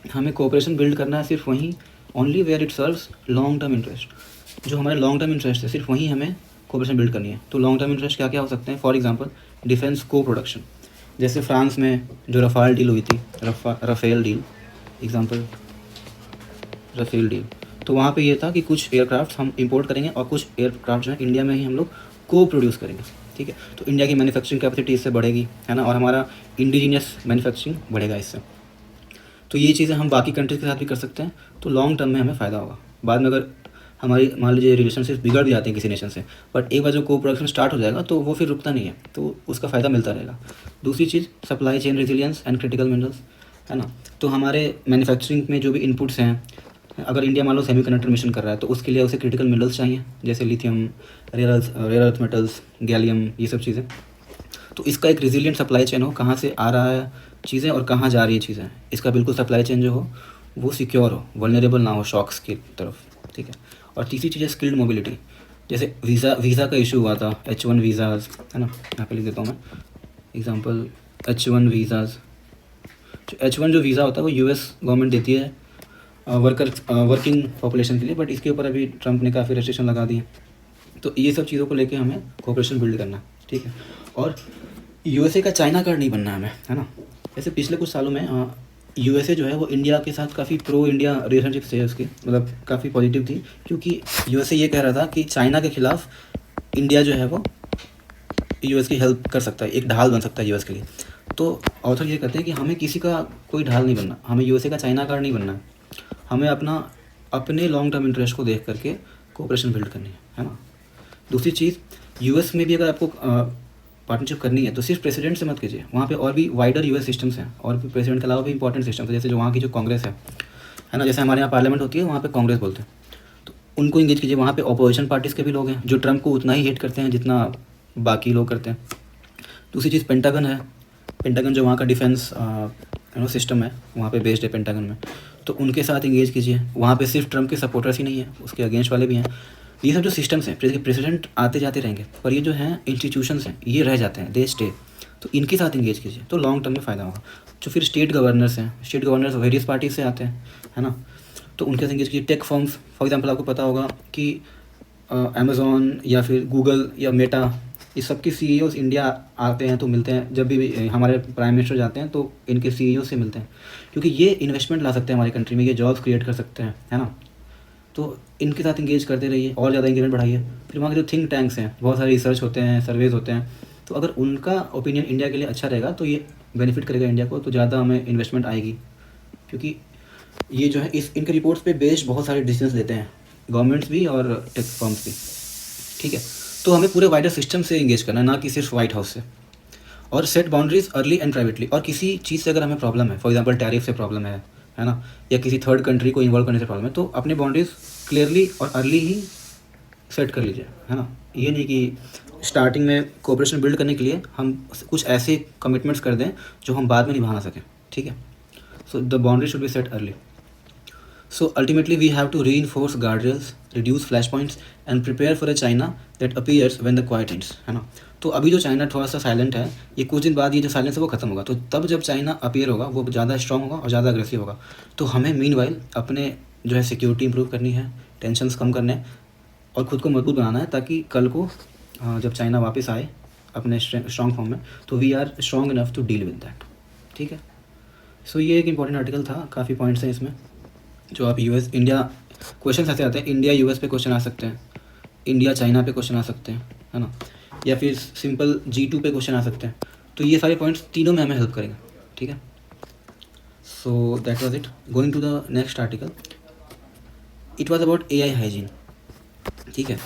हमें कोऑपरेशन बिल्ड करना है सिर्फ वहीं, only where it serves long term interest. जो हमारे लॉन्ग टर्म इंटरेस्ट है सिर्फ वहीं हमें कोऑपरेशन बिल्ड करनी है। तो लॉन्ग टर्म इंटरेस्ट क्या क्या हो सकते हैं? फॉर एग्जांपल डिफेंस को प्रोडक्शन, जैसे फ्रांस में जो रफाल डील हुई थी, Rafale deal, example Rafale deal, तो वहाँ पे ये था कि कुछ एयरक्राफ्ट हम इंपोर्ट करेंगे और कुछ एयरक्राफ्ट जो है इंडिया में ही हम लोग को प्रोड्यूस करेंगे, ठीक है। तो इंडिया की मैन्युफैक्चरिंग कैपेसिटी इससे बढ़ेगी, है ना, और हमारा इंडिजीनियस मैन्युफैक्चरिंग बढ़ेगा इससे। तो ये चीज़ें हम बाकी कंट्रीज़ के साथ भी कर सकते हैं, तो लॉन्ग टर्म में हमें फ़ायदा होगा। बाद में अगर हमारी मान लीजिए रिलेशनशिप बिगड़ भी जाते हैं किसी नेशन से, बट एक बार जो को प्रोडक्शन स्टार्ट हो जाएगा तो वो फिर रुकता नहीं है, तो उसका फ़ायदा मिलता रहेगा। दूसरी चीज़ supply chain resilience and critical minerals, है ना। तो हमारे मैन्युफैक्चरिंग में जो भी इनपुट्स हैं, अगर इंडिया मान लो सेमीकंडक्टर मिशन कर रहा है तो उसके लिए उसे क्रिटिकल मिनरल्स चाहिए, जैसे lithium, rare earth metals, gallium, ये सब चीज़ें। तो इसका एक रेजिलिएंट सप्लाई चेन हो, कहाँ से आ रहा है चीज़ें और कहाँ जा रही है चीज़ें, इसका बिल्कुल सप्लाई चेन जो हो वो सिक्योर हो, वल्नरेबल ना हो शॉक्स की तरफ, ठीक है। और तीसरी चीज़ है स्किल्ड मोबिलिटी। जैसे वीज़ा का इशू हुआ था, H1 वीज़ाज़, है ना, यहाँ पे लिख देता हूँ मैं एग्जांपल, H1 वीज़ाज़। जो H1 जो वीज़ा होता है वो US गवर्नमेंट देती है वर्किंग पॉपुलेशन के लिए, बट इसके ऊपर अभी ट्रंप ने काफ़ी रेस्ट्रिक्शन लगा दिए। तो ये सब चीज़ों को लेके हमें कोऑपरेशन बिल्ड करना है, ठीक है। और USA का चाइना कार्ड नहीं बनना है हमें, है ना। जैसे पिछले कुछ सालों में USA जो है वो इंडिया के साथ काफ़ी प्रो इंडिया रिलेशनशिप है उसकी, मतलब काफ़ी पॉजिटिव थी, क्योंकि USA ये कह रहा था कि चाइना के ख़िलाफ़ इंडिया जो है वो US की हेल्प कर सकता है, एक ढाल बन सकता है US के लिए। तो ऑथर ये कहते हैं कि हमें किसी का कोई ढाल नहीं बनना, हमें USA का चाइना कार्ड नहीं बनना है, हमें अपने लॉन्ग टर्म इंटरेस्ट को देख करके कोऑपरेशन बिल्ड करनी है ना। दूसरी चीज़, US में भी अगर आपको पार्टनरशिप करनी है तो सिर्फ प्रेसिडेंट से मत कीजिए, वहाँ पे और भी वाइडर US सिस्टम्स हैं, और भी प्रेसिडेंट के अलावा भी इंपॉर्टेंट सिस्टम्स हैं, जैसे जो वहाँ की जो कांग्रेस है ना, जैसे हमारे यहाँ पार्लियामेंट होती है वहाँ पे कांग्रेस बोलते हैं, तो उनको इंगेज कीजिए। वहाँ पे अपोजिशन पार्टीज़ के भी लोग हैं जो ट्रंप को उतना ही हेट करते हैं जितना बाकी लोग करते हैं। दूसरी चीज़ पेंटागन है, पेंटागन जो वहाँ का डिफेंस सिस्टम है वहाँ पे बेस्ड है पेंटागन में, तो उनके साथ इंगेज कीजिए। वहाँ पे सिर्फ ट्रंप के सपोर्टर्स ही नहीं है, उसके अगेंस्ट वाले भी हैं। ये सब जो सिस्टम्स हैं, प्रेसिडेंट आते जाते रहेंगे, पर ये जो हैं इंस्टीट्यूशंस हैं ये रह जाते हैं, दे स्टे, तो इनके साथ इंगेज कीजिए तो लॉन्ग टर्म में फ़ायदा होगा। जो फिर स्टेट गवर्नर्स हैं, स्टेट गवर्नर्स वेरियस पार्टी से आते हैं, है ना, तो उनके साथ इंगेज कीजिए। टेक फर्म्स, फॉर एग्जांपल आपको पता होगा कि अमेज़ॉन या फिर गूगल या मेटा, इस सब के CEOs इंडिया आते हैं तो मिलते हैं, जब भी हमारे प्राइम मिनिस्टर जाते हैं तो इनके CEO से मिलते हैं, क्योंकि ये इन्वेस्टमेंट ला सकते हैं हमारी कंट्री में, ये जॉब्स क्रिएट कर सकते हैं, है ना। तो इनके साथ इंगेज करते रहिए और ज़्यादा इंगेजमेंट बढ़ाइए। फिर वहाँ के जो थिंक टैंक्स हैं, बहुत सारे रिसर्च होते हैं, सर्वेज होते हैं, तो अगर उनका ओपिनियन इंडिया के लिए अच्छा रहेगा तो ये बेनिफिट करेगा इंडिया को, तो ज़्यादा हमें इन्वेस्टमेंट आएगी, क्योंकि ये जो है इनके रिपोर्ट्स पे बेस्ड बहुत सारे डिसीजंस लेते हैं गवर्नमेंट्स भी और टेक फर्म्स भी, ठीक है। तो हमें पूरे वाइडर सिस्टम से इंगेज करना है, ना कि सिर्फ वाइट हाउस से। और set boundaries early and privately, और किसी चीज़ से अगर हमें प्रॉब्लम है, फॉर एग्जांपल टैरिफ से प्रॉब्लम है ना, या किसी थर्ड कंट्री को इन्वॉल्व करने से प्रॉब्लम है, तो अपने बाउंड्रीज क्लियरली और अर्ली ही सेट कर लीजिए, है ना। ये नहीं कि स्टार्टिंग में कोऑपरेशन बिल्ड करने के लिए हम कुछ ऐसे कमिटमेंट्स कर दें जो हम बाद में निभा ना सकें, ठीक है। So the boundary should be set early. So ultimately we have to reinforce guardrails, reduce flashpoints and prepare for a China that appears when the quiet ends, है ना। तो अभी जो चाइना थोड़ा सा साइलेंट है, ये कुछ दिन बाद ये जो साइलेंस है वो खत्म होगा, तो तब जब चाइना अपीयर होगा वो ज़्यादा स्ट्रॉन्ग होगा और ज़्यादा अग्रेसिव होगा। तो हमें मीनवाइल अपने जो है सिक्योरिटी इंप्रूव करनी है, टेंशन्स कम करने हैं और ख़ुद को मजबूत बनाना है, ताकि कल को जब चाइना वापस आए अपने स्ट्रॉन्ग फॉर्म में तो we are strong enough to deal with that, ठीक है। सो ये एक इंपॉर्टेंट आर्टिकल था, काफ़ी पॉइंट्स हैं इसमें जो आप US इंडिया क्वेश्चन ऐसे आते हैं, इंडिया US पे क्वेश्चन आ सकते हैं, इंडिया चाइना पे क्वेश्चन आ सकते हैं, है ना, या फिर सिंपल G2 पे क्वेश्चन आ सकते हैं। तो ये सारे पॉइंट्स तीनों में हमें हेल्प करेंगे, ठीक है। So that was it. Going to the next article, it was about AI hygiene, ठीक है।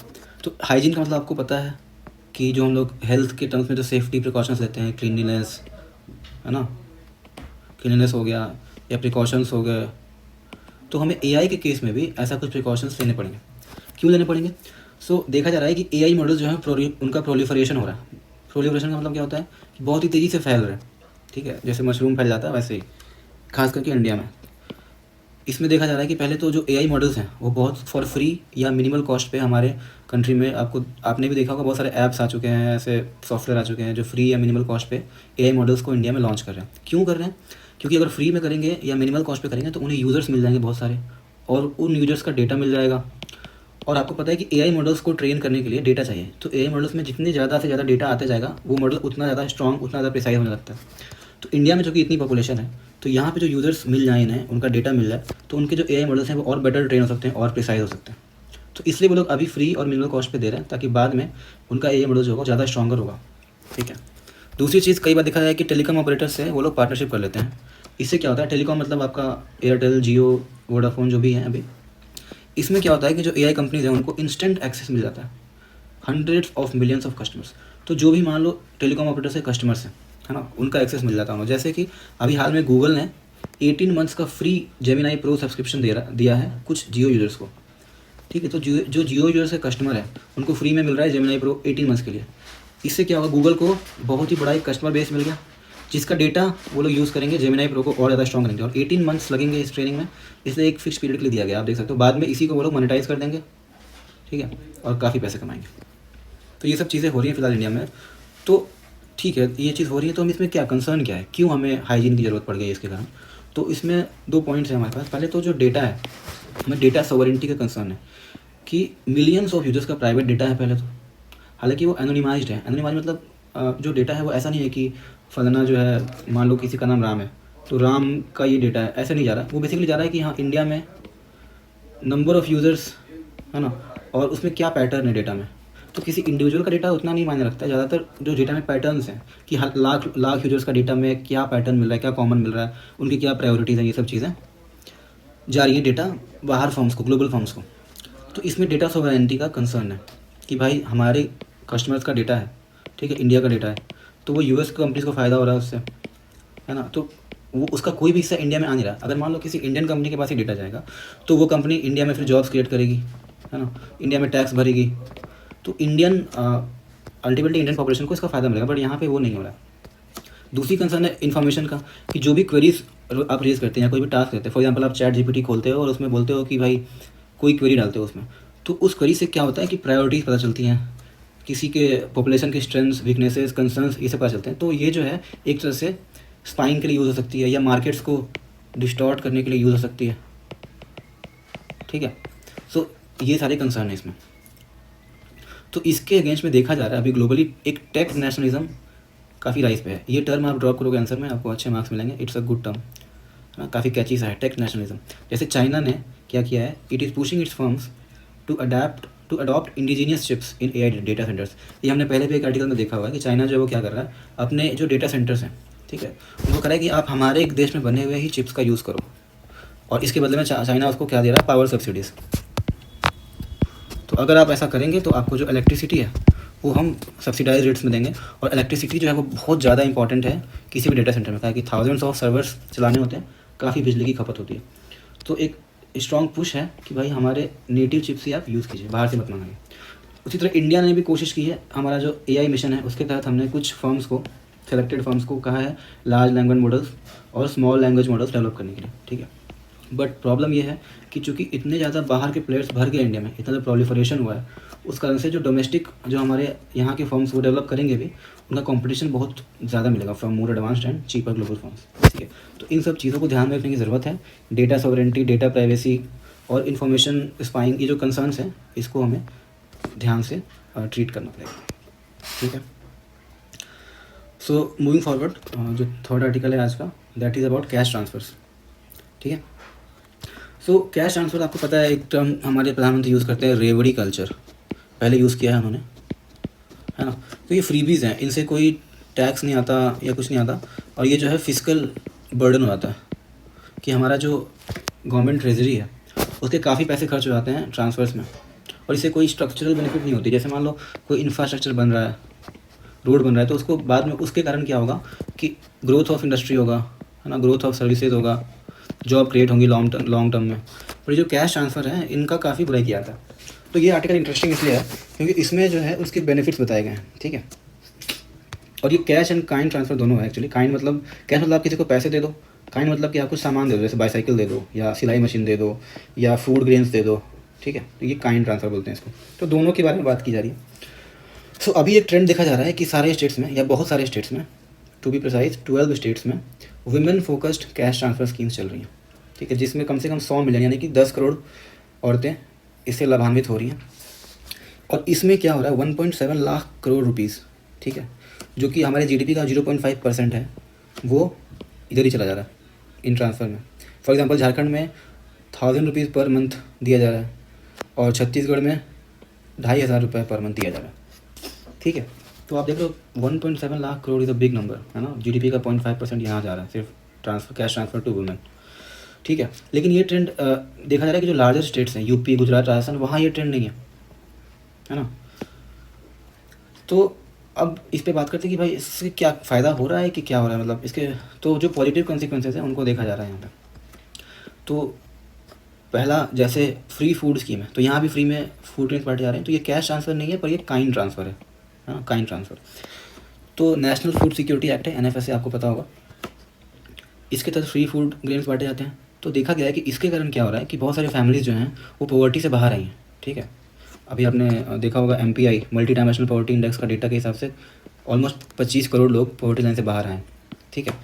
तो हाइजीन का मतलब आपको पता है कि जो हम लोग हेल्थ के टर्म्स में जो सेफ्टी प्रिकॉशंस लेते हैं, क्लीनलीनेस, है ना, क्लीनलीनेस हो गया या प्रिकॉशंस हो गए, तो हमें AI के केस में भी ऐसा कुछ प्रिकॉशंस लेने पड़ेंगे। क्यों लेने पड़ेंगे? सो देखा जा रहा है कि AI मॉडल जो है उनका प्रोलिफरेशन हो रहा है। प्रोलिफरेशन का मतलब क्या होता है कि बहुत ही तेज़ी से फैल रहा है, ठीक है, जैसे मशरूम फैल जाता है वैसे ही, खास करके इंडिया में। इसमें देखा जा रहा है कि पहले तो जो AI मॉडल्स हैं वो बहुत फॉर फ्री या मिनिमल कॉस्ट पे हमारे कंट्री में, आपने भी देखा होगा बहुत सारे ऐप्स आ चुके हैं, ऐसे सॉफ्टवेयर आ चुके हैं जो फ्री या मिनिमल कॉस्ट पे AI मॉडल्स को इंडिया में लॉन्च कर रहे हैं। क्यों कर रहे हैं? क्योंकि अगर फ्री में करेंगे या मिनिमल कॉस्ट पे करेंगे तो उन्हें यूज़र्स मिल जाएंगे बहुत सारे, और उन यूज़र्स का डेटा मिल जाएगा। और आपको पता है कि AI मॉडल्स को ट्रेन करने के लिए डेटा चाहिए, तो AI मॉडल्स में जितने ज़्यादा से ज़्यादा डेटा आते जाएगा वो मॉडल उतना ज़्यादा स्ट्रॉन्ग, उतना ज़्यादा प्रिसाइज होने लगता है। तो इंडिया में जो कि इतनी पॉपुलेशन है, तो यहाँ पे जो यूज़र्स मिल जाए इन्हें, उनका डेटा मिल जाए, तो उनके जो AI मॉडल्स हैं वो और बेटर ट्रेन हो सकते हैं और प्रिसाइज हो सकते हैं। तो इसलिए वो लोग अभी फ्री और मिनिमल कॉस्ट पे दे रहे हैं, ताकि बाद में उनका AI मॉडल जो होगा ज़्यादा स्ट्रॉन्गर होगा, ठीक है। दूसरी चीज़, कई बार देखा है कि टेलीकॉम ऑपरेटर से वो लोग पार्टनरशिप कर लेते हैं। इससे क्या होता है, टेलीकॉम मतलब आपका एयरटेल, जियो, वोडाफोन जो भी है अभी, इसमें क्या होता है कि जो AI कंपनीज हैं उनको इंस्टेंट एक्सेस मिल जाता है, hundreds of millions of customers. तो जो भी मान लो टेलीकॉम ऑपरेटर से कस्टमर्स हैं, है ना, उनका एक्सेस मिल जाता है उन्हें। जैसे कि अभी हाल में गूगल ने 18 मंथ्स का फ्री जेमिनाई प्रो सब्सक्रिप्शन दिया है कुछ जियो यूज़र्स को, ठीक है। तो जो जियो यूज़र्स के कस्टमर है उनको फ्री में मिल रहा है जेमिनाई प्रो 18 मंथ्स के लिए। इससे क्या होगा, गूगल को बहुत ही बड़ा एक कस्टमर बेस मिल गया, जिसका डेटा वो लोग यूज़ करेंगे जेमिनी प्रो को और ज़्यादा स्ट्रॉन्ग करेंगे, और 18 मंथ्स लगेंगे इस ट्रेनिंग में, इसलिए एक फिक्स पीरियड के लिए दिया गया, आप देख सकते हो। बाद में इसी को वो लोग मोनेटाइज कर देंगे, ठीक है, और काफ़ी पैसे कमाएंगे। तो ये सब चीज़ें हो रही हैं फिलहाल इंडिया में। तो ठीक है, ये चीज़ हो रही है, तो हम इसमें क्या कंसर्न क्या है, क्यों हमें हाइजीन की ज़रूरत पड़ गई है इसके कारण। तो इसमें 2 पॉइंट्स हैं हमारे पास। पहले तो जो डेटा है, हमें डेटा सॉवरेंटी का कंसर्न है कि मिलियंस ऑफ यूजर्स का प्राइवेट डेटा है पहले तो, हालांकि वो एनोनिमाइज्ड है। एनोनिमाइज मतलब जो डेटा है वो ऐसा नहीं है कि फलाना जो है, मान लो किसी का नाम राम है तो राम का ये डेटा है, ऐसे नहीं जा रहा। वो बेसिकली जा रहा है कि हाँ इंडिया में नंबर ऑफ़ यूज़र्स है ना, और उसमें क्या पैटर्न है डेटा में। तो किसी इंडिविजुअल का डेटा उतना नहीं मायने रखता है, ज़्यादातर जो डेटा में पैटर्न्स हैं कि हर लाख लाख यूज़र्स का डेटा में क्या पैटर्न मिल रहा है, क्या कॉमन मिल रहा है, उनकी क्या प्रायोरिटीज़ हैं, ये सब चीज़ें जा रही है डेटा बाहर फर्म्स को, ग्लोबल फर्म्स को। तो इसमें डेटा सॉवरेनिटी का कंसर्न है कि भाई हमारे कस्टमर्स का डेटा है, ठीक है, इंडिया का डेटा है, तो वो यूएस कंपनीज़ को फ़ायदा हो रहा है उससे, है ना। तो वो उसका कोई भी हिस्सा इंडिया में आ नहीं रहा। अगर मान लो किसी इंडियन कंपनी के पास ही डेटा जाएगा तो वो कंपनी इंडिया में फिर जॉब्स क्रिएट करेगी, है ना, इंडिया में टैक्स भरेगी, तो इंडियन अल्टीमेटली इंडियन पॉपुलेशन को इसका फ़ायदा मिलेगा, बट यहाँ पे वो नहीं हो रहा है। दूसरी कंसर्न है इन्फॉर्मेशन का, कि जो भी क्वेरीज आप रेज करते हैं या कोई भी टास्क करते हैं, फॉर एग्जांपल आप चैट जीपीटी खोलते हो और उसमें बोलते हो कि भाई कोई क्वेरी डालते हो उसमें, तो उस क्वेरी से क्या होता है कि प्रायोरिटीज़ पता चलती हैं, किसी के पॉपुलेशन के स्ट्रेंथ्स, वीकनेसेस, कंसर्न्स, ये सब पता चलते हैं। तो ये जो है एक तरह से स्पाइंग के लिए यूज़ हो सकती है, या मार्केट्स को डिस्टॉर्ट करने के लिए यूज़ हो सकती है, ठीक है। सो ये सारे कंसर्न है इसमें। तो इसके अगेंस्ट में देखा जा रहा है अभी ग्लोबली एक टेक नेशनलिज्म काफ़ी राइज पे है। ये टर्म आप ड्रॉप करोगे आंसर में, आपको अच्छे मार्क्स मिलेंगे। इट्स अ गुड टर्म, है ना, काफ़ी कैची सा है, टेक नेशनलिज्म। जैसे चाइना ने क्या किया है, it is pushing its firms to adopt indigenous chips in AI data centres. ये हमने पहले भी एक आर्टिकल में देखा हुआ है कि चाइना जो है वो क्या कर रहा है, अपने जो डेटा सेंटर्स हैं, ठीक है, उनको कह रहा है कि आप हमारे एक देश में बने हुए ही चिप्स का यूज़ करो, और इसके बदले में चाइना उसको क्या दे रहा है, पावर सब्सिडीज़। तो अगर आप ऐसा करेंगे तो आपको जो इलेक्ट्रिसिटी है वो हम सब्सिडाइज रेट्स में देंगे। और इलेक्ट्रिसिटी जो है वो बहुत ज़्यादा इंपॉर्टेंट है किसी भी डेटा सेंटर में, कि थाउजेंड्स ऑफ सर्वर्स चलाने होते हैं, काफ़ी बिजली की खपत होती है। तो एक स्ट्रॉन्ग पुश है कि भाई हमारे नेटिव चिप्स ही आप यूज़ कीजिए, बाहर से मत मंगाइए। उसी तरह इंडिया ने भी कोशिश की है, हमारा जो एआई मिशन है उसके तहत हमने कुछ फर्म्स को, सेलेक्टेड फर्म्स को कहा है लार्ज लैंग्वेज मॉडल्स और स्मॉल लैंग्वेज मॉडल्स डेवलप करने के लिए, ठीक है। बट प्रॉब्लम ये है कि चूँकि इतने ज़्यादा बाहर के प्लेयर्स भर गए इंडिया में, इतना जो प्रोलिफरेशन हुआ है, उस कारण से जो डोमेस्टिक जो हमारे यहाँ के फर्म्स वो डेवलप करेंगे भी, उनका कंपटीशन बहुत ज़्यादा मिलेगा from more advanced and cheaper global firms, ठीक है। तो इन सब चीज़ों को ध्यान में रखने की ज़रूरत है। डेटा सॉवरेंटी, डेटा प्राइवेसी और इन्फॉर्मेशन स्पाइंग, ये जो कंसर्न्स हैं, इसको हमें ध्यान से ट्रीट करना पड़ेगा, ठीक है। सो मूविंग फॉरवर्ड, जो थर्ड आर्टिकल है आज का, that is about cash transfers, ठीक है। सो कैश ट्रांसफ़र आपको पता है एक टर्म हमारे प्रधानमंत्री यूज़ करते हैं, रेवड़ी कल्चर, पहले यूज़ किया है उन्होंने, है ना। तो ये फ्रीबीज़ हैं, इनसे कोई टैक्स नहीं आता या कुछ नहीं आता, और ये जो है फिजिकल बर्डन हो जाता है कि हमारा जो गवर्नमेंट ट्रेजरी है उसके काफ़ी पैसे खर्च हो जाते हैं ट्रांसफ़र्स में, और इससे कोई स्ट्रक्चरल बेनिफिट नहीं होती। जैसे मान लो कोई इंफ्रास्ट्रक्चर बन रहा है, रोड बन रहा है, तो उसको बाद में उसके कारण क्या होगा कि ग्रोथ ऑफ इंडस्ट्री होगा, है ना, ग्रोथ ऑफ सर्विसेज होगा, जॉब क्रिएट होंगी लॉन्ग टर्म में। पर जो कैश ट्रांसफ़र है इनका काफ़ी बुराई किया था। तो ये आर्टिकल इंटरेस्टिंग इसलिए है क्योंकि इसमें जो है उसके बेनिफिट्स बताए गए हैं, ठीक है। और ये कैश एंड काइंड ट्रांसफ़र दोनों है एक्चुअली। काइंड मतलब, कैश मतलब आप किसी को पैसे दे दो, काइंड मतलब कि आप कुछ सामान दे दो, जैसे बाईसाइकिल दे दो या सिलाई मशीन दे दो या फूड ग्रेन्स दे दो, ठीक है। तो ये काइंड ट्रांसफ़र बोलते हैं इसको। तो दोनों के बारे में बात की जा रही है। सो अभी एक ट्रेंड देखा जा रहा है कि सारे स्टेट्स में, या बहुत सारे स्टेट्स में, टू बी प्रिसाइज 12 स्टेट्स में women focused cash transfer schemes चल रही हैं, ठीक है, जिसमें कम से कम 100 मिलियन यानी कि 10 करोड़ औरतें इससे लाभान्वित हो रही हैं। और इसमें क्या हो रहा है, 1.7 लाख करोड़ रुपीज़, ठीक है, जो कि हमारे जीडीपी का 0.5% है, वो इधर ही चला जा रहा है इन ट्रांसफ़र में। फॉर एग्जांपल झारखंड में 1000 रुपीज़ पर मंथ दिया जा रहा है, और छत्तीसगढ़ में 2500 रुपये पर मंथ दिया जा रहा है, ठीक है। तो आप देख लो 1.7 lakh crore is a big number, है ना। जीडीपी का 0.5% यहाँ जा रहा है सिर्फ transfer, cash transfer to women, ठीक है। लेकिन ये ट्रेंड देखा जा रहा है कि जो लार्जर स्टेट्स हैं, यूपी, गुजरात, राजस्थान, वहाँ ये ट्रेंड नहीं है ना। तो अब इस पे बात करते हैं कि भाई इससे क्या फ़ायदा हो रहा है कि क्या हो रहा है, मतलब इसके तो जो पॉजिटिव कॉन्सिक्वेंसेस हैं उनको देखा जा रहा है यहाँ पे। तो पहला, जैसे फ्री फूड स्कीम है, तो यहाँ भी फ्री में फूड ड्रिंक्स बांटे जा रहे हैं। तो ये कैश ट्रांसफ़र नहीं है, पर ये काइंड ट्रांसफ़र है ना, काइंड ट्रांसफ़र। तो नेशनल फूड सिक्योरिटी एक्ट है, NFSA, आपको पता होगा, इसके तहत फ्री फूड ग्रेन्स बांटे जाते हैं। तो देखा गया है कि इसके कारण क्या हो रहा है कि बहुत सारी फैमिलीज़ जो हैं वो पॉवर्टी से बाहर आई हैं, ठीक है। अभी आपने देखा होगा MPI, multi dimensional poverty index का डेटा के हिसाब से ऑलमोस्ट 25 करोड़ लोग पॉवर्टी लाइन से बाहर आए हैं, ठीक है।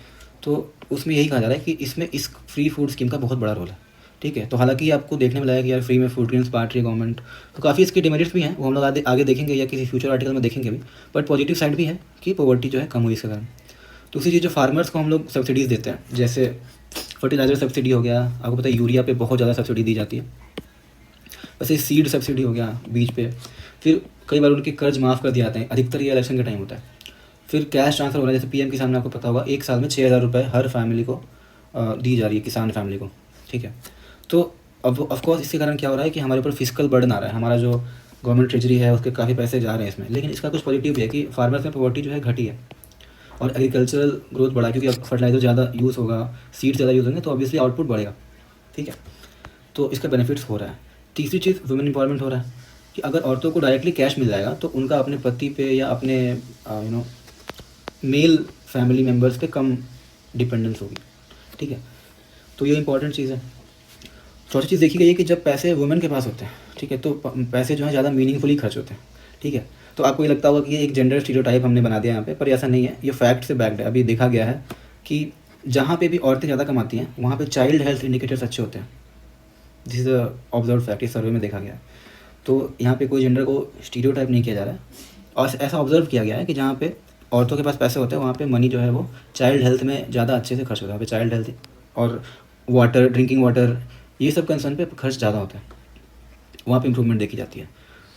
तो उसमें यही कहा जा रहा है कि इसमें इस फ्री फूड स्कीम का बहुत बड़ा रोल है, ठीक है। तो हालांकि आपको देखने में लगा कि यार फ्री में फूड ग्रेन्स बांट रही है गवर्नमेंट, तो काफ़ी इसके डिमेरिट्स भी हैं, वो हम लोग आगे देखेंगे या किसी फ्यूचर आर्टिकल में देखेंगे भी। बट पॉजिटिव साइड भी है कि पॉवर्टी जो है कम हुई इसके कारण। दूसरी चीज़, जो फार्मर्स को हम लोग सब्सिडीज़ देते हैं, जैसे फर्टिलाइज़र सब्सिडी हो गया, आपको पता है यूरिया पे बहुत ज़्यादा सब्सिडी दी जाती है, वैसे सीड सब्सिडी हो गया बीज पे, फिर कई बार उनके कर्ज माफ़ कर दिए जाते हैं, अधिकतर ये इलेक्शन के टाइम होता है। फिर कैश ट्रांसफ़र हो रहा है, जैसे PM किसान में आपको पता होगा 1 साल में 6,000 रुपये हर फैमिली को दी जा रही है, किसान फैमिली को, ठीक है। तो अब ऑफकोर्स इसके कारण क्या हो रहा है कि हमारे ऊपर फिजिकल बर्डन आ रहा है, हमारा जो गवर्नमेंट ट्रेजरी है उसके काफ़ी पैसे जा रहे हैं इसमें। लेकिन इसका कुछ पॉजिटिव भी है कि फार्मर्स में पॉवर्टी जो है घटी है और एग्रीकल्चरल ग्रोथ बढ़ा, क्योंकि अब फर्टिलाइजर ज़्यादा यूज़ होगा, सीड ज़्यादा यूज़ होंगे, तो ऑब्वियसली आउटपुट बढ़ेगा, ठीक है। तो इसका बेनिफिट्स हो रहा है। तीसरी चीज़, वुमेन एम्पावरमेंट हो रहा है कि अगर औरतों को डायरेक्टली कैश मिल जाएगा तो उनका अपने पति पे या अपने मेल फैमिली मेम्बर्स पे कम डिपेंडेंस होगी, ठीक है। तो ये इंपॉर्टेंट चीज़ है। चौथी चीज़ देखी गई है कि जब पैसे वुमेन के पास होते हैं, ठीक है, तो पैसे जो है ज़्यादा मीनिंगफुली खर्च होते हैं, ठीक है। तो आपको ये लगता होगा कि ये एक जेंडर स्टीरियोटाइप हमने बना दिया यहाँ पे, पर ऐसा नहीं है, ये फैक्ट से बैक्ड है। अभी देखा गया है कि जहाँ पे भी औरतें ज़्यादा कमाती हैं वहाँ पे चाइल्ड हेल्थ इंडिकेटर्स अच्छे होते हैं। This is a observe fact, इस सर्वे में देखा गया है। तो यहाँ पे कोई जेंडर को स्टीरियोटाइप नहीं किया जा रहा है, और ऐसा ऑब्जर्व किया गया है कि जहाँ पे औरतों के पास पैसे होते हैं वहाँ पे मनी जो है वो चाइल्ड हेल्थ में ज़्यादा अच्छे से खर्च होता है। वहाँ पे चाइल्ड हेल्थ और वाटर, ड्रिंकिंग वाटर, ये सब कंसर्न पे खर्च ज़्यादा होता है, वहाँ पे इंप्रूवमेंट देखी जाती है।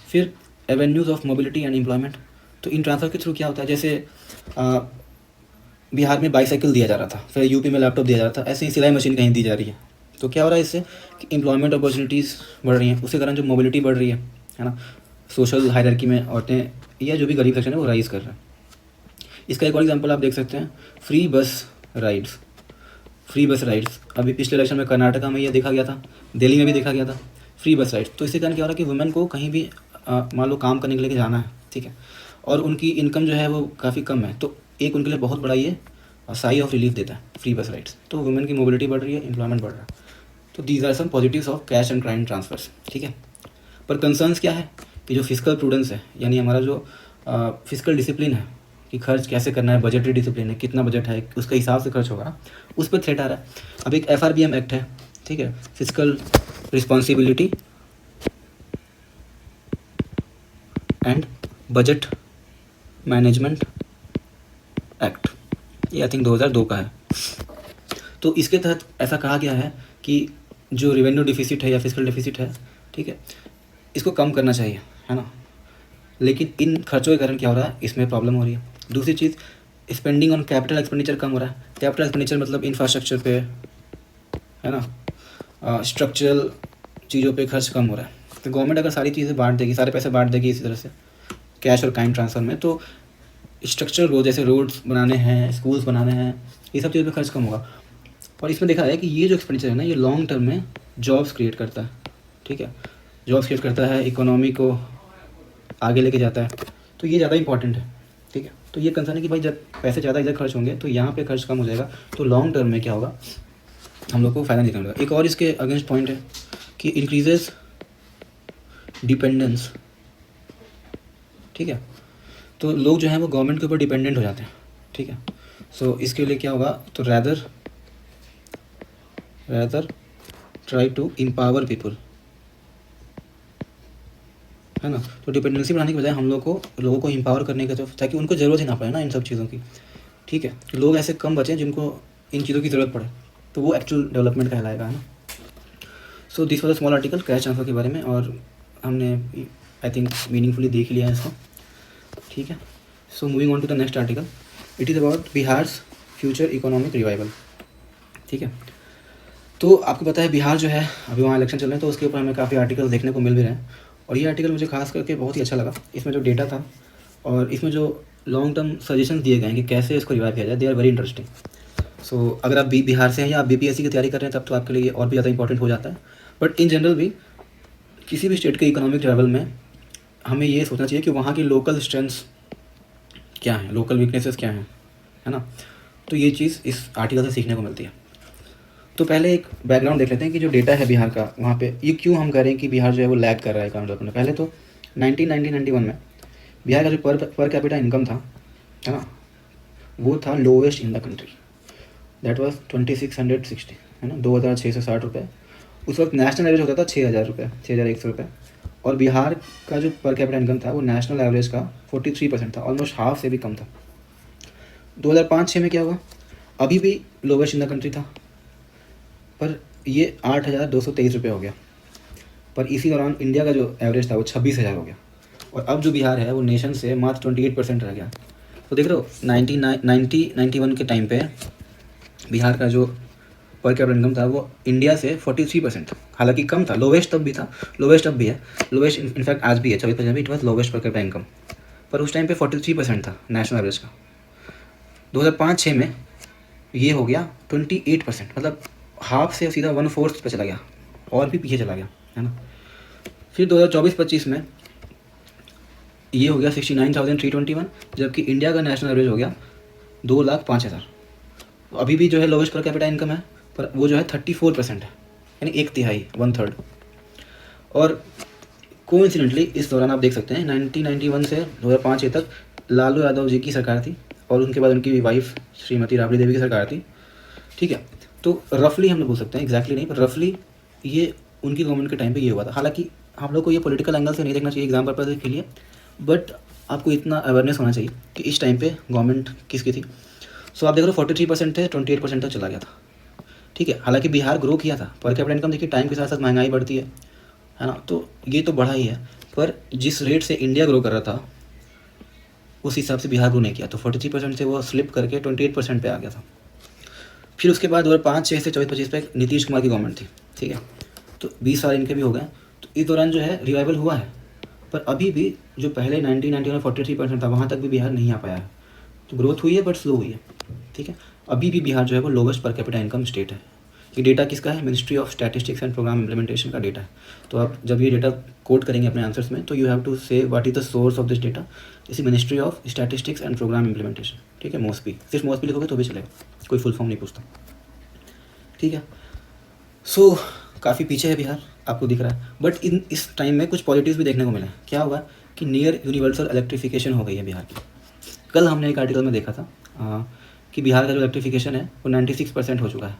फिर avenues of mobility and employment, तो इन ट्रांसफ़र के थ्रू क्या होता है, जैसे बिहार में बाईसाइकिल दिया जा रहा था, फिर यूपी में लैपटॉप दिया जा रहा था, ऐसे ही सिलाई मशीन कहीं दी जा रही है। तो क्या हो रहा है इससे कि एम्प्लॉयमेंट अपॉर्चुनिटीज़ बढ़ रही हैं, उसके कारण जो मोबिलिटी बढ़ रही है ना, सोशल हायरार्की में औरतें या जो भी गरीब सेक्शन है वो राइज़ कर रहे हैं। इसका एक और एग्जांपल आप देख सकते हैं, फ्री बस राइड्स। फ्री बस राइड्स अभी पिछले इलेक्शन में कर्नाटका में ये देखा गया था, दिल्ली में भी देखा गया था, फ्री बस राइड्स। तो इससे कारण क्या हो रहा है कि वुमेन को कहीं भी मान लो काम करने के लिए जाना है, ठीक है, और उनकी इनकम जो है वो काफ़ी कम है, तो एक उनके लिए बहुत बड़ा ये साई ऑफ रिलीफ देता है फ्री बस राइड्स। तो वुमेन की मोबिलिटी बढ़ रही है, एम्प्लॉयमेंट बढ़ रहा है। तो these are some positives of cash and crime transfers, ठीक है। पर कंसर्न्स क्या है कि जो फिजिकल प्रूडेंस है, यानी हमारा जो फिजिकल डिसिप्लिन है कि खर्च कैसे करना है, बजटरी डिसिप्लिन है, कितना बजट है उसके हिसाब से खर्च होगा, उस पर थ्रेट आ रहा है। अब एक FRBM एक्ट है, ठीक है, physical responsibility and budget management act, ये आई थिंक 2002 का है। तो इसके तहत ऐसा कहा गया है कि जो रेवेन्यू डिफिसिट है या फिजिकल डिफिसिट है, ठीक है, इसको कम करना चाहिए, है ना। लेकिन इन खर्चों के कारण क्या हो रहा है, इसमें प्रॉब्लम हो रही है। दूसरी चीज़, स्पेंडिंग ऑन कैपिटल एक्सपेंडिचर कम हो रहा है। कैपिटल एक्सपेंडिचर मतलब इंफ्रास्ट्रक्चर पे, है ना, स्ट्रक्चरल चीज़ों पे खर्च कम हो रहा है। तो गवर्नमेंट अगर सारी चीज़ें बांट देगी, सारे पैसे बांट देगी इसी तरह से कैश और काइंड ट्रांसफ़र में, तो स्ट्रक्चरल ग्रोथ, जैसे रोड्स बनाने हैं, स्कूल्स बनाने हैं, ये सब चीज़ों पे खर्च कम होगा। और इसमें देखा है कि ये जो एक्सपेंडिचर है ना, ये लॉन्ग टर्म में जॉब्स क्रिएट करता है, ठीक है, जॉब्स क्रिएट करता है, इकोनॉमी को आगे लेके जाता है, तो ये ज़्यादा इंपॉर्टेंट है, ठीक है। तो ये कंसर्न है कि भाई जब पैसे ज़्यादा इधर खर्च होंगे तो यहाँ पे खर्च कम हो जाएगा, तो लॉन्ग टर्म में क्या होगा, हम लोग को फ़ायदा नहीं मिलेगा। एक और इसके अगेंस्ट पॉइंट है कि इंक्रीजेस डिपेंडेंस, ठीक है, तो लोग जो हैं वो गवर्नमेंट के ऊपर डिपेंडेंट हो जाते हैं, ठीक है। सो इसके लिए क्या होगा, तो rather try to empower people, है ना। तो डिपेंडेंसी बढ़ाने के बजाय हम लोगों को एम्पावर करने का, तो ताकि उनको ज़रूरत ही ना पड़े ना इन सब चीज़ों की, ठीक है। लोग ऐसे कम बचें जिनको इन चीज़ों की ज़रूरत पड़े, तो वो एक्चुअल डेवलपमेंट कहलाएगा, है ना। सो this was a small article cash transfer के बारे में, और हमने आई थिंक मीनिंगफुली देख लिया है इसको, ठीक है। So moving on to the next article, it is about Bihar's future economic revival, ठीक है। तो आपको पता है बिहार जो है अभी वहाँ इलेक्शन चल रहे हैं, तो उसके ऊपर हमें काफ़ी आर्टिकल देखने को मिल भी रहे हैं, और ये आर्टिकल मुझे खास करके बहुत ही अच्छा लगा। इसमें जो डेटा था और इसमें जो लॉन्ग टर्म सजेशन दिए गए हैं कि कैसे इसको रिवाइव किया जाए, दे आर वेरी इंटरेस्टिंग। सो अगर आप बिहार से हैं या आप BPSC की तैयारी कर रहे हैं, तब तो आपके लिए और भी ज़्यादा इंपॉर्टेंट हो जाता है। बट इन जनरल भी किसी भी स्टेट के इकोनॉमिक ट्रैवल में हमें ये सोचना चाहिए कि वहाँ की लोकल स्ट्रेंथ्स क्या हैं, लोकल वीकनेसेस क्या हैं, है ना। तो ये चीज़ इस आर्टिकल से सीखने को मिलती है। तो पहले एक बैकग्राउंड देख लेते हैं कि जो डेटा है बिहार का, वहाँ पे ये क्यों हम कह रहे हैं कि बिहार जो है वो लैग कर रहा है इकोनॉमिक डेवलपमेंट में। पहले तो 1991 में बिहार का जो पर कैपिटा इनकम था, है ना, वो था lowest in the country, that was 2660, है ना, 2660 रुपये। उस वक्त नेशनल एवरेज होता था 6000 रुपये, 6100 रुपये। और बिहार का जो पर कैपिटा इनकम था वो नेशनल एवरेज का 43% था, ऑलमोस्ट हाफ से भी कम था। 2005-06 में क्या हुआ, अभी भी लोवेस्ट इन द कंट्री था, पर ये 8223 रुपये हो गया। पर इसी दौरान इंडिया का जो एवरेज था वो 26,000 हो गया। और अब जो बिहार है वो नेशन से मात्र 28% रह गया। तो देख रहे हो 91 के टाइम पे बिहार का जो पर कैपिटा इनकम था वो इंडिया से 43% था, हालांकि कम था, लोवेस्ट तब भी था, लोवेस्ट अब भी है, लोवेस्ट इनफैक्ट आज भी है 24%, भी it was lowest per capita income. पर उस टाइम पे 43% था नेशनल एवरेज का। 2005-06 में ये हो गया 28%, मतलब हाफ से सीधा 1/4 पे चला गया, और भी पीछे चला गया, है ना। फिर 2024-25 में ये हो गया 69,321, जबकि इंडिया का नेशनल एवरेज हो गया 2,05,000। अभी भी जो है लोवेस्ट पर कैपिटा इनकम है, पर वो जो है 34% है, यानी 1/3, 1/3। और कोइंसिडेंटली इस दौरान आप देख सकते हैं 1991 से 2005 तक लालू यादव जी की सरकार थी, और उनके बाद उनकी वाइफ श्रीमती राबड़ी देवी की सरकार थी, ठीक है। तो रफली हम लोग बोल सकते हैं, एग्जैक्टली नहीं, पर रफली ये उनकी गवर्नमेंट के टाइम पे ये हुआ था। हालांकि हम लोग को ये पॉलिटिकल एंगल से नहीं देखना चाहिए एग्जाम पर्पज के लिए, बट आपको इतना अवेयरनेस होना चाहिए कि इस टाइम पे गवर्नमेंट किसकी थी। सो आप देख रहे हो 43% थे, 28% तक चला गया था, ठीक है। हालांकि बिहार ग्रो किया था, पर कैपिटा इनकम देखिए टाइम के साथ साथ महंगाई बढ़ती है ना, तो ये तो बढ़ा ही है, पर जिस रेट से इंडिया ग्रो कर रहा था उस हिसाब से बिहार ग्रो नहीं किया, तो 43% से वो स्लिप करके 28% पे आ गया था। फिर उसके बाद 2005-06 से 24-25 पे नीतीश कुमार की गवर्नमेंट थी, ठीक है, तो 20 साल इनके भी हो गए। तो इस दौरान जो है रिवाइवल हुआ है, पर अभी भी जो पहले 1990 में 43% था वहाँ तक भी बिहार नहीं आ पाया है। तो ग्रोथ हुई है बट स्लो हुई है, ठीक है। अभी भी बिहार जो है वो lowest per capita income state है। ये डेटा किसका है, ministry of statistics and programme implementation का डेटा है। तो आप जब ये डेटा कोट करेंगे अपने आंसर्स में, तो you have to say what is the source of this data, जैसे Ministry of statistics and programme Implementation, ठीक है, मोस्टली, सिर्फ मोस्टली लिखोगे तो भी चलेगा, कोई फुल फॉर्म नहीं पूछता, ठीक है। सो काफ़ी पीछे है बिहार, आपको दिख रहा है, बट इस टाइम में कुछ पॉजिटिव्स भी देखने को मिला है। क्या हुआ कि नियर यूनिवर्सल इलेक्ट्रिफिकेशन हो गई है बिहार की। कल हमने एक आर्टिकल में देखा था कि बिहार का जो इलेक्ट्रिफिकेशन है वो 96% हो चुका है,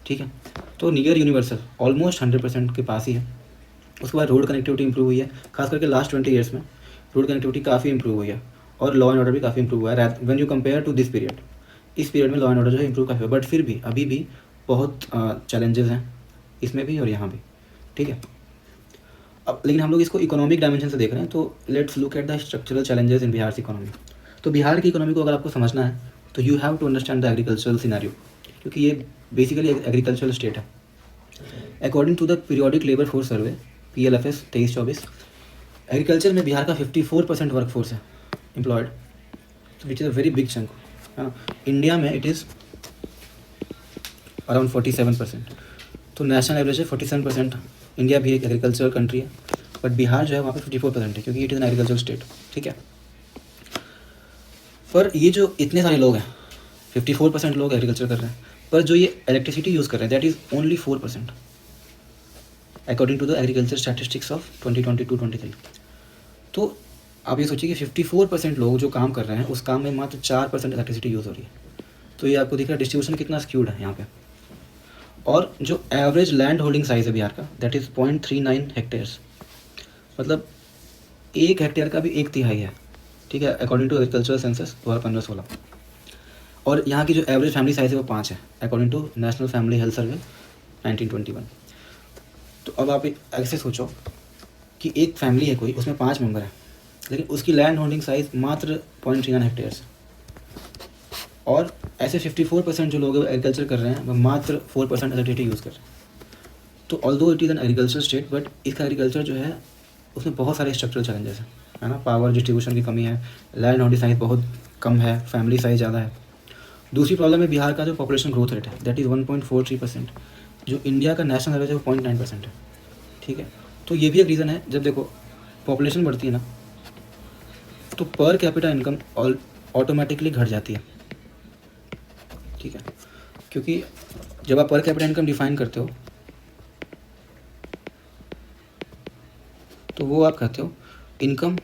ठीक है। तो नियर यूनिवर्सल ऑलमोस्ट 100% के पास ही है। उसके बाद रोड कनेक्टिविटी इंप्रूव हुई है, खास करके लास्ट 20 ईयर्स में रोड कनेक्टिविटी काफ़ी इंप्रूव हुई है, और लॉ एंड ऑर्डर भी काफ़ी इंप्रूव हुआ है when you compare to this period. इस पीरियड में लॉ एंड ऑर्डर जो है इंप्रूव काफ़ी हुआ, बट फिर भी अभी भी बहुत चैलेंजेस हैं इसमें भी और यहाँ भी, ठीक है। अब लेकिन हम लोग इसको इकोनॉमिक डायमेंशन से देख रहे हैं, तो let's look at the structural challenges in Bihar economy. तो बिहार की इकोनॉमी को अगर आपको समझना है तो you have to understand the agricultural scenario, क्योंकि ये बेसिकली एग्रीकल्चरल स्टेट है। According to the periodic labour force survey PLFS 23-24, agriculture में बिहार का 54% वर्क फोर्स है employed, which is a very big chunk, है ना। इंडिया में इट इज़ अराउंड 47%, तो नेशनल एवरेज है 47%। इंडिया भी एक एग्रीकल्चरल कंट्री है, बट बिहार जो है वहाँ पे 54% है, क्योंकि it is an agricultural state, ठीक है। पर ये जो इतने सारे लोग हैं, 54% लोग एग्रीकल्चर कर रहे हैं, पर जो ये इलेक्ट्रिसिटी यूज़ कर रहे हैं that is only 4%, according to the agriculture statistics of 2022-23। तो आप ये सोचिए कि 54% लोग जो काम कर रहे हैं उस काम में मात्र 4% इलेक्ट्रिसिटी यूज़ हो रही है। तो ये आपको दिख रहा है डिस्ट्रीब्यूशन कितना स्क्यूड है यहाँ पे। और जो एवरेज लैंड होल्डिंग साइज़ है बिहार का दैट इज़ 0.39 हेक्टेयर्स, मतलब 1 हेक्टेयर का भी 1/3 है, ठीक है, अकॉर्डिंग टू एग्रीकल्चरल सेंसस 2015-16। और यहाँ की जो एवरेज फैमिली साइज़ है वो 5 है, according to national family health survey 1921। तो अब आप ऐसे सोचो कि एक फैमिली है कोई, उसमें 5 मेंबर हैं, लेकिन उसकी लैंड होल्डिंग साइज़ मात्र 0.39 हेक्टेयर्स, और ऐसे 54% जो लोग एग्रीकल्चर कर रहे हैं वह मात्र 4% इलेक्ट्रिसिटी यूज़ कर रहे हैं। तो although it is an agriculture state, but इसका एग्रीकल्चर जो है उसमें बहुत सारे स्ट्रक्चरल चैलेंजेस हैं, है ना। पावर डिस्ट्रीब्यूशन की कमी है, लैंड होल्डिंग साइज़ बहुत कम है, फैमिली साइज़ ज़्यादा है। दूसरी प्रॉब्लम है बिहार का जो पॉपुलेशन ग्रोथ रेट है दैट इज़ 1.43%, जो इंडिया का नेशनल एवरेज है वो 0.9% है, ठीक है। तो ये भी एक रीज़न है, जब देखो पॉपुलेशन बढ़ती है ना तो पर कैपिटा इनकम ऑटोमेटिकली घट जाती है, ठीक है, क्योंकि जब आप पर कैपिटा इनकम डिफाइन करते हो तो वो आप कहते हो इनकम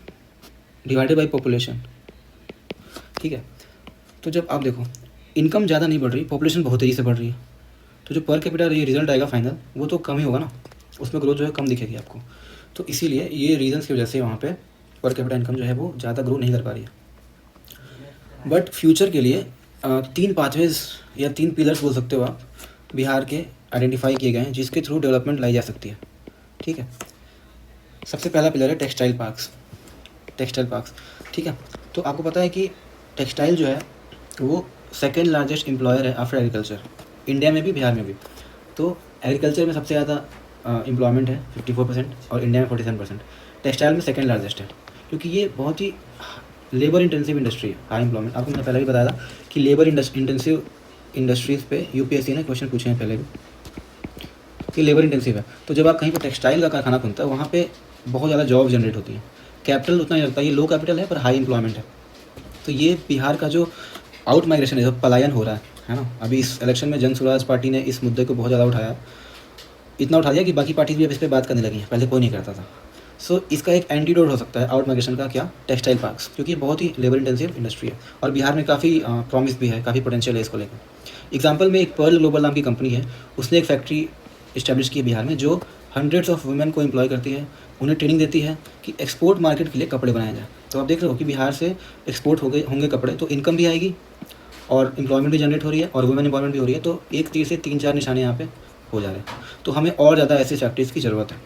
डिवाइडेड बाय पॉपुलेशन, ठीक है। तो जब आप देखो इनकम ज़्यादा नहीं बढ़ रही, पॉपुलेशन बहुत तेज़ी से बढ़ रही है, तो जो पर कैपिटा ये रिजल्ट आएगा फाइनल वो तो कम ही होगा ना, उसमें ग्रोथ जो है कम दिखेगी आपको। तो इसीलिए ये रीजंस की वजह से वहाँ पे पर कैपिटा इनकम जो है वो ज़्यादा ग्रो नहीं कर पा रही है। बट फ्यूचर के लिए 3 पाथवेज या 3 पिलर्स बोल सकते हो आप बिहार के आइडेंटिफाई किए गए हैं जिसके थ्रू डेवलपमेंट लाई जा सकती है, ठीक है। सबसे पहला पिलर है टेक्सटाइल पार्क्स, ठीक है। तो आपको पता है कि टेक्सटाइल जो है वो सेकेंड लार्जेस्ट एम्प्लॉयर है आफ्टर एग्रीकल्चर, इंडिया में भी बिहार में भी। तो एग्रीकल्चर में सबसे ज़्यादा एम्प्लॉयमेंट है 54% और इंडिया में 47%। टेक्सटाइल में सेकेंड लार्जेस्ट है क्योंकि ये बहुत ही लेबर इंटेंसिव इंडस्ट्री है, हाई एम्प्लॉयमेंट। आपको मैंने पहले भी बताया था कि लेबर इंटेंसिव इंडस्ट्रीज़ पे यूपीएससी ने क्वेश्चन पूछे हैं पहले भी कि लेबर इंटेंसिव है। तो जब आप कहीं पर टेक्सटाइल का कारखाना खुलता है वहाँ पे बहुत ज़्यादा जॉब जनरेट होती है, कैपिटल उतना नहीं लगता, ये लो कैपिटल है पर हाई एम्प्लॉयमेंट है। तो ये बिहार का जो आउट माइग्रेशन है, पलायन हो रहा है ना। अभी इस इलेक्शन में जन स्वराज पार्टी ने इस मुद्दे को बहुत ज़्यादा उठाया, इतना उठा दिया कि बाकी पार्टी भी अब इस पर बात करने लगी हैं, पहले कोई नहीं करता था। सो इसका एक एंटीडोट हो सकता है आउट माइग्रेशन का, क्या, टेक्सटाइल पार्क्स, क्योंकि ये बहुत ही लेबर इंटेंसिव इंडस्ट्री है और बिहार में काफ़ी प्रॉमिस भी है, काफ़ी पोटेंशियल है इसको लेकर। एग्जाम्पल में एक पर्ल ग्लोबल नाम की कंपनी है, उसने एक फैक्ट्री इस्टेब्लिश की है बिहार में जो हंड्रेड्स ऑफ वुमेन को एम्प्लॉय करती है, उन्हें ट्रेनिंग देती है कि एक्सपोर्ट मार्केट के लिए कपड़े बनाए जाए। तो आप देख रहे हो कि बिहार से एक्सपोर्ट होंगे कपड़े, तो इनकम भी आएगी और एम्प्लॉयमेंट भी जनरेट हो रही है और वुमेन एम्प्लॉयमेंट भी हो रही है। तो एक तीर से 3-4 निशाने यहाँ पे हो जा रहे हैं। तो हमें और ज़्यादा ऐसी फैक्ट्रीज़ की ज़रूरत है,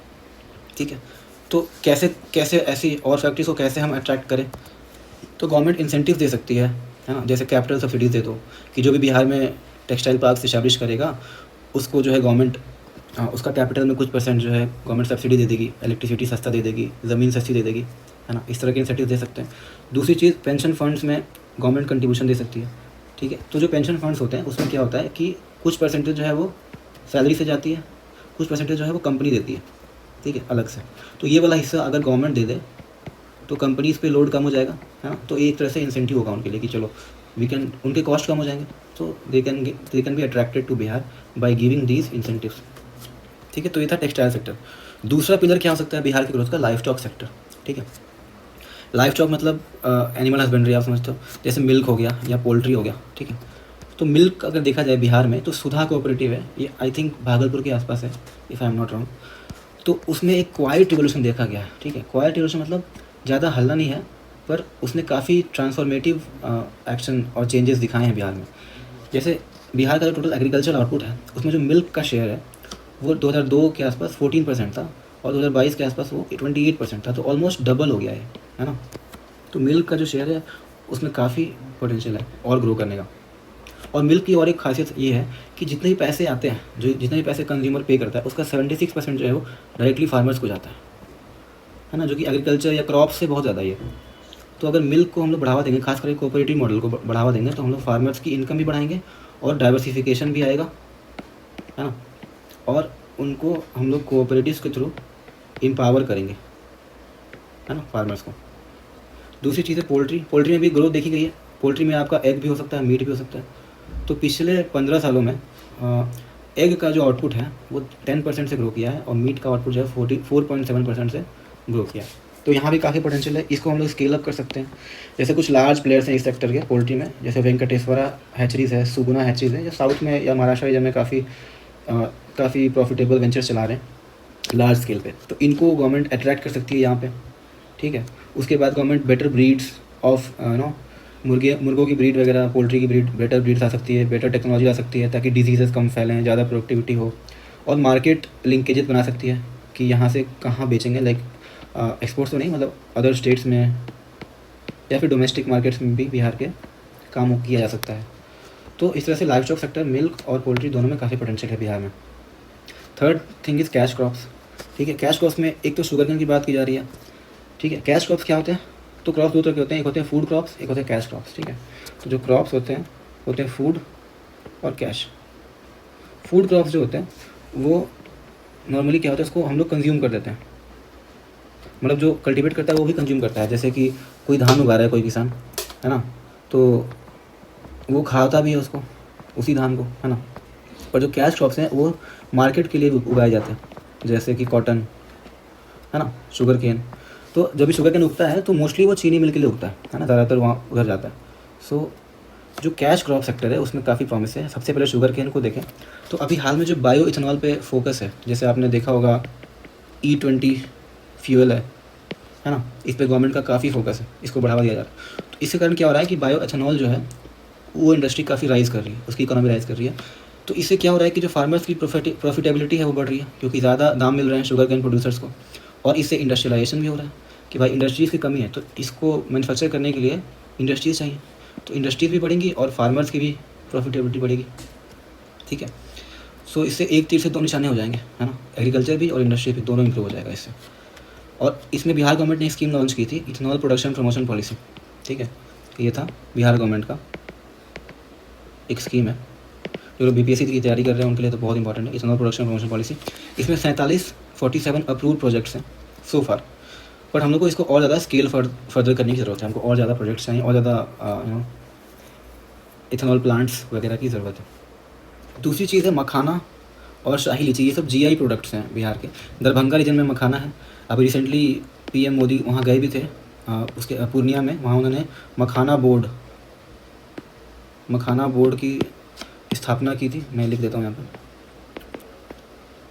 ठीक है। तो कैसे ऐसी और फैक्ट्रीज़ को कैसे हम अट्रैक्ट करें, तो गवर्नमेंट इंसेंटिव दे सकती है ना, जैसे कैपिटल सब्सिडीज़ दे दो कि जो भी बिहार में टेक्सटाइल पार्क इस्टेब्लिश करेगा उसको जो है गवर्नमेंट उसका कैपिटल में कुछ % जो है गवर्नमेंट सब्सिडी दे देगी, इलेक्ट्रिसिटी सस्ता दे देगी, ज़मीन सस्ती दे देगी, है ना। इस तरह के इंसेंटिव दे सकते हैं। दूसरी चीज़, पेंशन फंड्स में गवर्नमेंट कंट्रीब्यूशन दे सकती है, ठीक है। तो जो पेंशन फंड्स होते हैं उसमें क्या होता है कि कुछ % जो है वो सैलरी से जाती है, कुछ % जो है वो कंपनी देती है, ठीक है, अलग से। तो ये वाला हिस्सा अगर गवर्नमेंट दे दे तो कंपनीज़ पे लोड कम हो जाएगा, है ना। तो एक तरह से इंसेंटिव होगा उनके लिए कि चलो उनके कॉस्ट कम हो जाएंगे, तो they can be attracted to Bihar by giving these incentives, ठीक है। तो ये था टेक्सटाइल सेक्टर। दूसरा पिलर क्या हो सकता है बिहार की ग्रोथ का, लाइफ स्टॉक सेक्टर, ठीक है। लाइफ स्टॉक मतलब एनिमल हस्बेंड्री आप समझते हो, जैसे मिल्क हो गया या पोल्ट्री हो गया, ठीक है। तो मिल्क अगर देखा जाए बिहार में तो सुधा कोऑपरेटिव है, ये आई थिंक भागलपुर के आसपास है, if I am not wrong. तो उसमें एक क्वाइट रिवोल्यूशन देखा गया है, ठीक है। क्वाइट रिवोल्यूशन मतलब ज़्यादा हल्ला नहीं है पर उसने काफ़ी ट्रांसफॉर्मेटिव एक्शन और चेंजेस दिखाए हैं बिहार में। जैसे बिहार का जो टोटल एग्रीकल्चर आउटपुट है उसमें जो मिल्क का शेयर है वो 2002 के आसपास 14% था और 2022 के आसपास वो 28% था, तो ऑलमोस्ट डबल हो गया है ना। तो मिल्क का जो शेयर है उसमें काफ़ी पोटेंशियल है और ग्रो करने का। और मिल्क की और एक खासियत ये है कि जितने भी पैसे आते हैं, जो जितने भी पैसे कंज्यूमर पे करता है उसका 76% जो है वो डायरेक्टली फार्मर्स को जाता है ना, जो कि एग्रीकल्चर या क्रॉप से बहुत ज़्यादा ही है। तो अगर मिल्क को हम लोग बढ़ावा देंगे, खास करके कोऑपरेटिव मॉडल को बढ़ावा देंगे, तो हम लोग फार्मर्स की इनकम भी बढ़ाएंगे और डाइवर्सिफिकेशन भी आएगा, है ना। और उनको हम लोग कोऑपरेटिव्स के थ्रू एम्पावर करेंगे, है ना, फार्मर्स को। दूसरी चीज़ है पोल्ट्री में भी ग्रोथ देखी गई है। पोल्ट्री में आपका एग भी हो सकता है, मीट भी हो सकता है। तो पिछले 15 सालों में एग का जो आउटपुट है वो 10% से ग्रो किया है और मीट का आउटपुट जो है 44.7% से ग्रो किया है। तो यहाँ भी काफ़ी पोटेंशियल है, इसको हम लोग स्केल अप कर सकते हैं। जैसे कुछ लार्ज प्लेयर्स हैं इस सेक्टर के पोल्ट्री में, जैसे वेंकटेश्वरा हैचरीज़ है, सुगुना हैचरीज़ है, जो साउथ में या महाराष्ट्र रीजन में काफ़ी प्रॉफिटेबल वेंचर चला रहे हैं लार्ज स्केल पे। तो इनको गवर्नमेंट अट्रैक्ट कर सकती है यहाँ पे, ठीक है। उसके बाद गवर्नमेंट बेटर ब्रीड्स ऑफ मुर्गों की ब्रीड वगैरह, पोल्ट्री की ब्रीड, बेटर ब्रीड्स आ सकती है, बेटर टेक्नोलॉजी आ सकती है ताकि डिजीज़ कम फैलें, ज़्यादा प्रोडक्टिविटी हो। और मार्केट लिंकेजेस बना सकती है कि यहाँ से कहाँ बेचेंगे, लाइक एक्सपोर्ट्स तो नहीं, मतलब अदर स्टेट्स में या फिर डोमेस्टिक मार्केट्स में भी बिहार के काम किया जा सकता है। तो इस तरह से लाइफ स्टॉक सेक्टर, मिल्क और पोल्ट्री दोनों में काफ़ी पोटेंशियल है बिहार में। Third thing is cash crops, ठीक है। कैश क्रॉप्स में एक तो शुगर केन की बात की जा रही है, ठीक है। कैश क्रॉप्स क्या होते हैं, तो क्रॉप्स दो तरह के होते हैं, एक होते हैं फूड क्रॉप्स, एक होते हैं कैश क्रॉप्स, ठीक है। तो जो क्रॉप्स होते हैं फूड और कैश। फूड क्रॉप्स जो होते हैं वो नॉर्मली क्या होता है, उसको हम लोग कंज्यूम कर देते हैं, मतलब जो कल्टीवेट करता है वो भी कंज्यूम करता है। जैसे कि कोई धान उगा रहा है कोई किसान, है ना, तो वो खाता भी है उसको, उसी धान को, है ना। पर जो कैश क्रॉप्स हैं वो मार्केट के लिए उगाए जाते हैं, जैसे कि कॉटन, है ना, शुगर केन। तो जब भी शुगर केन उगता है तो मोस्टली वो चीनी मिल के लिए उगता है ना, ज़्यादातर वहाँ उधर जाता है। सो जो कैश क्रॉप सेक्टर है उसमें काफ़ी प्रॉमिस है। सबसे पहले शुगर केन को देखें तो अभी हाल में जो बायो इथेनॉल पे फोकस है, जैसे आपने देखा होगा E20 फ्यूल है ना, इस पर गवर्नमेंट का काफ़ी फोकस है, इसको बढ़ावा दिया जा रहा है। तो इसके कारण क्या हो रहा है कि बायो इथेनॉल जो है वो इंडस्ट्री काफ़ी राइज़ कर रही है, उसकी इकोनॉमी राइज़ कर रही है। तो इससे क्या हो रहा है कि जो फार्मर्स की प्रॉफिटेबिलिटी है वो बढ़ रही है, क्योंकि ज़्यादा दाम मिल रहे हैं शुगर केन प्रोड्यूसर्स को। और इससे इंडस्ट्रियलाइजेशन भी हो रहा है कि भाई इंडस्ट्रीज़ की कमी है, तो इसको मैन्युफैक्चर करने के लिए इंडस्ट्रीज़ चाहिए, तो इंडस्ट्रीज़ भी बढ़ेंगी और फार्मर्स की भी प्रॉफिटेबिलिटी बढ़ेगी, ठीक है। सो इससे एक तीर से दो निशाने हो जाएंगे, है ना, एग्रीकल्चर भी और इंडस्ट्री भी दोनों इम्प्रूव हो जाएगा इससे। और इसमें बिहार गवर्नमेंट ने एक स्कीम लॉन्च की थी, इथेनॉल प्रोडक्शन प्रमोशन पॉलिसी, ठीक है। ये था बिहार गवर्नमेंट का एक स्कीम है, जो लोग BPSC की तैयारी कर रहे हैं उनके लिए तो बहुत इंपॉर्टेंट है, इथेनॉल प्रोडक्शन प्रमोशन पॉलिसी। इसमें 47 अप्रूव प्रोजेक्ट्स हैं सो फार, बट हम लोग को इसको और ज़्यादा स्केल फर्दर करने की ज़रूरत है, हमको और ज़्यादा प्रोजेक्ट्स चाहिए और ज़्यादा इथेनॉल प्लांट्स वगैरह की ज़रूरत है। दूसरी चीज़ है मखाना और शाही लीची, ये सब GI प्रोडक्ट्स हैं बिहार के। दरभंगा रीजन में मखाना है, अभी रिसेंटली PM मोदी वहाँ गए भी थे, उसके पूर्णिया में, वहाँ उन्होंने मखाना बोर्ड की स्थापना की थी। मैं लिख देता हूँ यहाँ पर,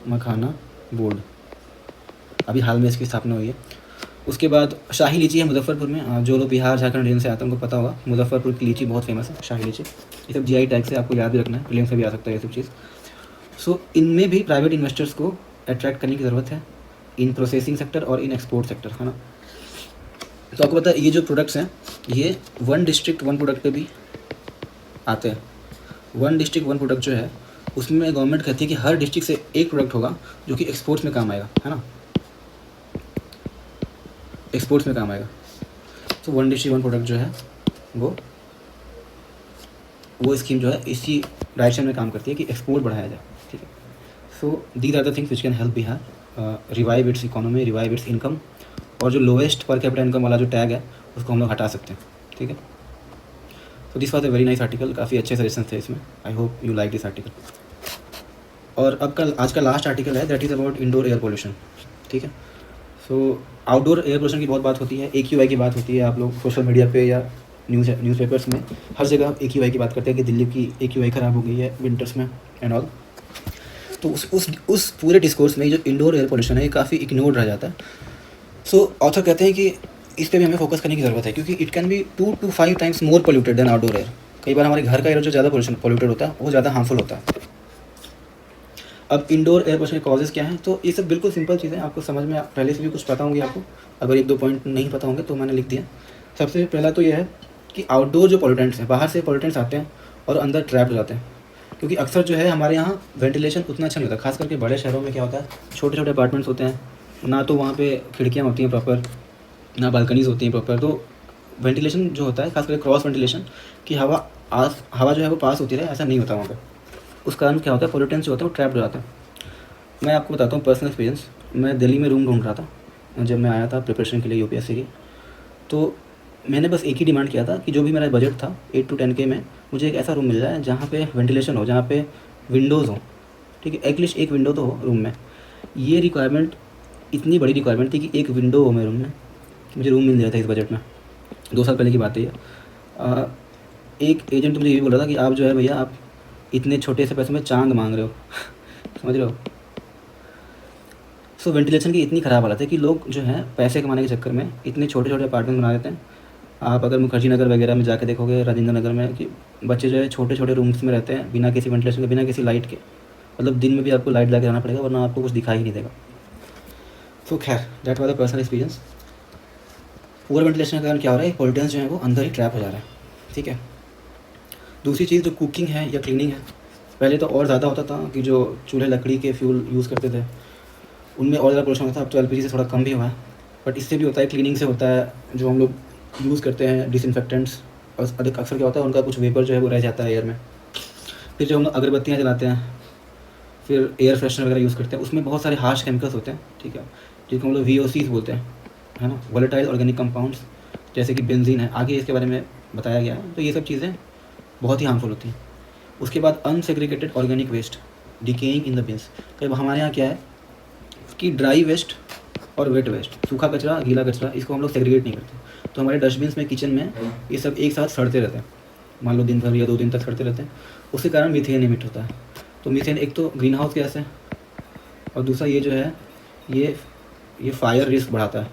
मखाना बोर्ड, अभी हाल में इसकी स्थापना हुई है। उसके बाद शाही लीची है मुजफ्फरपुर में, जो लोग बिहार झारखंड रीजन से आते हैं उनको पता होगा, मुजफ्फरपुर की लीची बहुत फेमस है, शाही लीची। ये सब GI टैग से आपको याद भी रखना है, प्रीलिम्स में भी आ सकता है ये सब चीज़। सो इनमें भी प्राइवेट इन्वेस्टर्स को अट्रैक्ट करने की ज़रूरत है, इन प्रोसेसिंग सेक्टर और इन एक्सपोर्ट सेक्टर, है ना। तो आपको पता है ये जो प्रोडक्ट्स हैं ये 1 डिस्ट्रिक्ट 1 प्रोडक्ट पे भी आते हैं। 1 डिस्ट्रिक्ट 1 प्रोडक्ट जो है उसमें गवर्नमेंट कहती है कि हर डिस्ट्रिक्ट से एक प्रोडक्ट होगा जो कि एक्सपोर्ट्स में काम आएगा, है ना, एक्सपोर्ट्स में काम आएगा। तो 1 डिस्ट्रिक्ट 1 प्रोडक्ट जो है वो स्कीम जो है इसी डायरेक्शन में काम करती है कि एक्सपोर्ट बढ़ाया जाए, ठीक है। So these are the things which can help Bihar revive its economy, revive its income, और जो लोएस्ट पर कैपिटा इनकम वाला जो टैग है उसको हम लोग हटा सकते हैं, ठीक है। तो this was a very nice article, काफ़ी अच्छे सजेशन थे इसमें, I hope you like this article. और आज का लास्ट आर्टिकल है, that is about indoor air pollution, ठीक है। सो आउटडोर एयर पोल्यूशन की बहुत बात होती है, AQI की बात होती है, आप लोग सोशल मीडिया पे या न्यूज़पेपर्स में हर जगह AQI की बात करते हैं कि दिल्ली की AQI ख़राब हो गई है विंटर्स में एंड ऑल। तो उस पूरे डिस्कोर्स में जो इंडोर एयर पोल्यूशन है ये काफ़ी इग्नोर्ड रह जाता है। सो ऑथर कहते हैं कि इस पर भी हमें फोकस करने की ज़रूरत है, क्योंकि it can be 2 to 5 times more polluted than outdoor air. कई बार हमारे घर का एयर जो ज़्यादा पोल्यूटेड होता है वो ज़्यादा हार्मफुल होता है। अब इंडोर एयर पोल्यूशन के कॉजेज़ क्या हैं, तो ये सब बिल्कुल सिंपल चीज़ें आपको समझ में पहले से भी कुछ पता होंगी आपको, अगर 1-2 पॉइंट नहीं पता होंगे तो मैंने लिख दिया। सबसे पहला तो ये है कि आउटडोर जो पोल्यूटेंट्स हैं, बाहर से पोल्यूटेंट्स आते हैं और अंदर ट्रैप हो जाते हैं, क्योंकि अक्सर जो है हमारे यहाँ वेंटिलेशन उतना अच्छा नहीं होता, खास करके बड़े शहरों में क्या होता है, छोटे छोटे अपार्टमेंट्स होते हैं, ना तो वहाँ पे खिड़कियाँ होती हैं प्रॉपर, ना बालकनीज़ होती हैं प्रॉपर, तो वेंटिलेशन जो होता है खास करके क्रॉस वेंटिलेशन कि हवा जो है वो पास होती रहे, ऐसा नहीं होता वहाँ पे। उस कारण क्या होता है, पोल्यूटेंट्स जो होता है वो ट्रैप हो जाता है। मैं आपको बताता हूँ पर्सनल एक्सपीरियंस, मैं दिल्ली में रूम ढूंढ रहा था जब मैं आया था प्रिपरेशन के लिए UPSC की। तो मैंने बस एक ही डिमांड किया था कि जो भी मेरा बजट था 8 to 10K में मुझे एक ऐसा रूम मिल जाए जहाँ पे वेंटिलेशन हो, जहाँ पे विंडोज़ हो, ठीक है, एटलीस्ट एक विंडो तो हो रूम में। ये रिक्वायरमेंट इतनी बड़ी रिक्वायरमेंट थी कि एक विंडो हो मेरे रूम में, मुझे रूम मिल गया था इस बजट में। 2 साल पहले की बात है ये। एक एजेंट मुझे ये भी बोल रहा था कि आप जो है भैया आप इतने छोटे से पैसे में चाँद मांग रहे हो समझ रहे हो। सो वेंटिलेशन की इतनी ख़राब हालत है कि लोग जो हैं पैसे कमाने के चक्कर में इतने छोटे छोटे अपार्टमेंट बना देते हैं। आप अगर मुखर्जी नगर वगैरह में जाके देखोगे, राजेंद्र नगर में, कि बच्चे जो है छोटे छोटे रूम्स में रहते हैं बिना किसी वेंटिलेशन के, बिना किसी लाइट के, मतलब दिन में भी आपको लाइट लगा के रहना पड़ेगा वरना आपको कुछ दिखाई ही नहीं देगा। सो खैर that was the personal experience. Over ventilation के कारण क्या हो रहा है, पोल्यूटेंट्स जो है वो अंदर ही ट्रैप हो जा रहा है, ठीक है। दूसरी चीज़ जो कुकिंग है या क्लीनिंग है, पहले तो और ज़्यादा होता था कि जो चूल्हे लकड़ी के फ्यूल यूज़ करते थे उनमें और ज़्यादा पोल्यूशन होता था। अब तो LPG से थोड़ा कम भी हुआ है, बट इससे भी होता है, क्लीनिंग से होता है। जो हम लोग यूज़ करते हैं डिसइंफेक्टेंट्स, और अधिक अक्सर क्या होता है उनका कुछ वेपर जो है वो रह जाता है एयर में। फिर जो हम लोग अगरबत्तियाँ जलाते हैं, फिर एयर फ्रेशनर वगैरह यूज़ करते हैं, उसमें बहुत सारे हार्श केमिकल्स होते हैं, ठीक है, जिनको हम लोग VOCs बोलते हैं, है ना, वोलेटाइल ऑर्गेनिक कंपाउंड्स। जैसे कि बेंजीन है, आगे इसके बारे में बताया गया है। तो ये सब चीज़ें बहुत ही हार्मफुल होती हैं। उसके बाद unsegregated organic waste decaying in the bins. कई हमारे यहाँ क्या है कि ड्राई वेस्ट और वेट वेस्ट, सूखा कचरा, गीला कचरा, इसको हम लोग सेग्रीगेट नहीं करते। तो हमारे डस्टबिन्स में, किचन में ये सब एक साथ सड़ते रहते हैं, मान लो दिन भर या 2 दिन तक सड़ते रहते हैं। उसके कारण मीथेन एमिट होता है। तो मीथेन एक तो ग्रीन हाउस गैस है, और दूसरा ये जो है ये फायर रिस्क बढ़ाता है,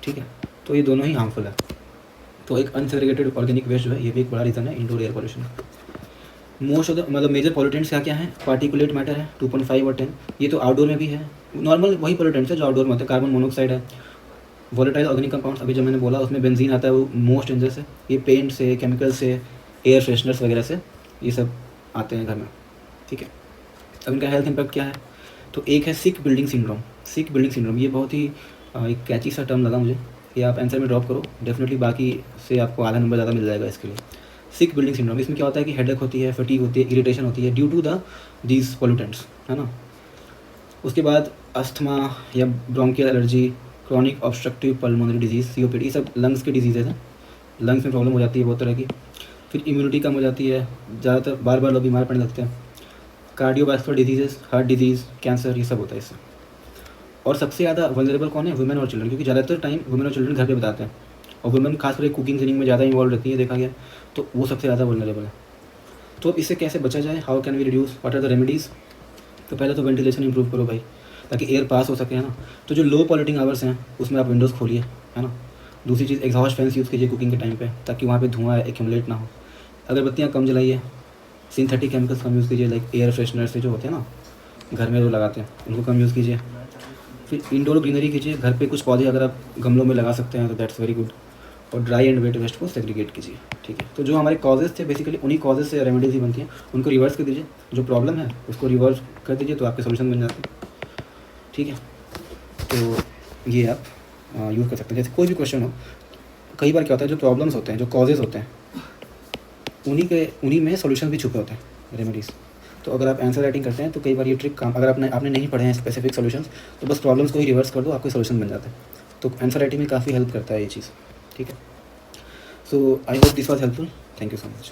ठीक है। तो ये दोनों ही हार्मफुल है। तो एक अनसेग्रीगेटेड ऑर्गेनिक वेस्ट जो है, ये भी एक बड़ा रीज़न है इंडोर एयर पॉल्यूशन का। मोस्ट ऑफ द मतलब मेजर पॉल्यूटेंट्स क्या क्या हैं? पार्टिकुलेट मैटर है 2.5 और 10, ये तो आउटडोर में भी है। नॉर्मल वही पॉल्यूटेंट्स है जो आउटडोर में होते हैं। कार्बन मोनोऑक्साइड है, वोलेटाइल ऑर्गेनिक कंपाउंड्स, अभी जो मैंने बोला उसमें बेंजीन आता है, वो मोस्ट डेंजरस है। ये पेंट से, केमिकल से, एयर फ्रेशनर्स वगैरह से ये सब आते हैं घर में, ठीक है। अब इनका हेल्थ इम्पैक्ट क्या है? तो एक है सिक बिल्डिंग सिंड्रोम। सिक बिल्डिंग सिंड्रोम ये बहुत ही एक कैची सा टर्म लगा मुझे, कि आप आंसर में ड्रॉप करो, डेफिनेटली बाकी से आपको आधा नंबर ज़्यादा मिल जाएगा इसके लिए। सिक बिल्डिंग सिंड्रोम, इसमें क्या होता है कि हेडेक होती है, फटीग होती है, इरिटेशन होती है ड्यू टू दीज पोल्यूटेंट्स, है ना। उसके बाद अस्थमा या bronchial allergy, chronic obstructive pulmonary disease COPD, ये सब लंग्स के डिजीज़ हैं। लंग्स में प्रॉब्लम हो जाती है बहुत तरह की। फिर इम्यूनिटी कम हो जाती है, ज़्यादातर बार बार लोग बीमार पड़ने लगते हैं। Cardiovascular diseases, heart disease, cancer, ये सब होता है इससे। और सबसे ज़्यादा वल्नरेबल कौन है? वुमेन और चिल्ड्रन, क्योंकि ज़्यादातर टाइम वुमेन और चिल्ड्रन घर पे बताते हैं, और वुमेन खासकर कुकिंग क्लीनिंग में ज़्यादा इन्वॉल्व रहती है, देखा गया। तो वो सबसे ज़्यादा वल्नरेबल है। तो अब इससे कैसे बचा जाए? How can we reduce? What are the remedies? तो पहले तो वेंटिलेशन इंप्रूव करो भाई, ताकि एयर पास हो सके, है ना। तो जो लो पॉल्यूटिंग आवर्स हैं उसमें आप विंडोज़ खोलिए, है ना। दूसरी चीज़, एग्जॉस्ट फैंस यूज़ कीजिए कुकिंग के टाइम पे, ताकि वहाँ पे धुआं एक्यूमुलेट ना हो। अगरबत्तियाँ कम जलाइए। सिंथेटिक केमिकल्स कम यूज़ कीजिए, लाइक एयर फ्रेशनर से जो होते हैं ना घर में जो लगाते हैं, उनको कम यूज़ कीजिए। फिर इंडोर ग्रीनरी कीजिए, घर पे कुछ पौधे अगर आप गमलों में लगा सकते हैं तो दैट्स वेरी गुड। और ड्राई एंड वेट वेस्ट को सेग्रीगेट कीजिए, ठीक है। तो जो हमारे कॉजेज़ थे, बेसिकली उन्हीं कॉजेज़ से रेमेडीज ही बनती हैं, उनको रिवर्स कर दीजिए। जो प्रॉब्लम है उसको रिवर्स कर दीजिए, तो आपके सोल्यूशन बन जाते हैं, ठीक है। तो ये आप यूज़ कर सकते हैं। जैसे कोई भी क्वेश्चन हो, कई बार क्या होता है, जो प्रॉब्लम्स होते हैं, जो कॉजेज़ होते हैं, उन्हीं में सोल्यूशन भी छुपे होते हैं, रेमेडीज़। तो अगर आप आंसर राइटिंग करते हैं तो कई बार ये ट्रिक काम, अगर आपने नहीं पढ़े हैं स्पेसिफिक सॉल्यूशंस, तो बस प्रॉब्लम्स को ही रिवर्स कर दो, आपके सोल्यूशन बन जाता है। तो आंसर राइटिंग में काफ़ी हेल्प करता है ये चीज़, ठीक है। So I hope this was helpful. Thank you so much.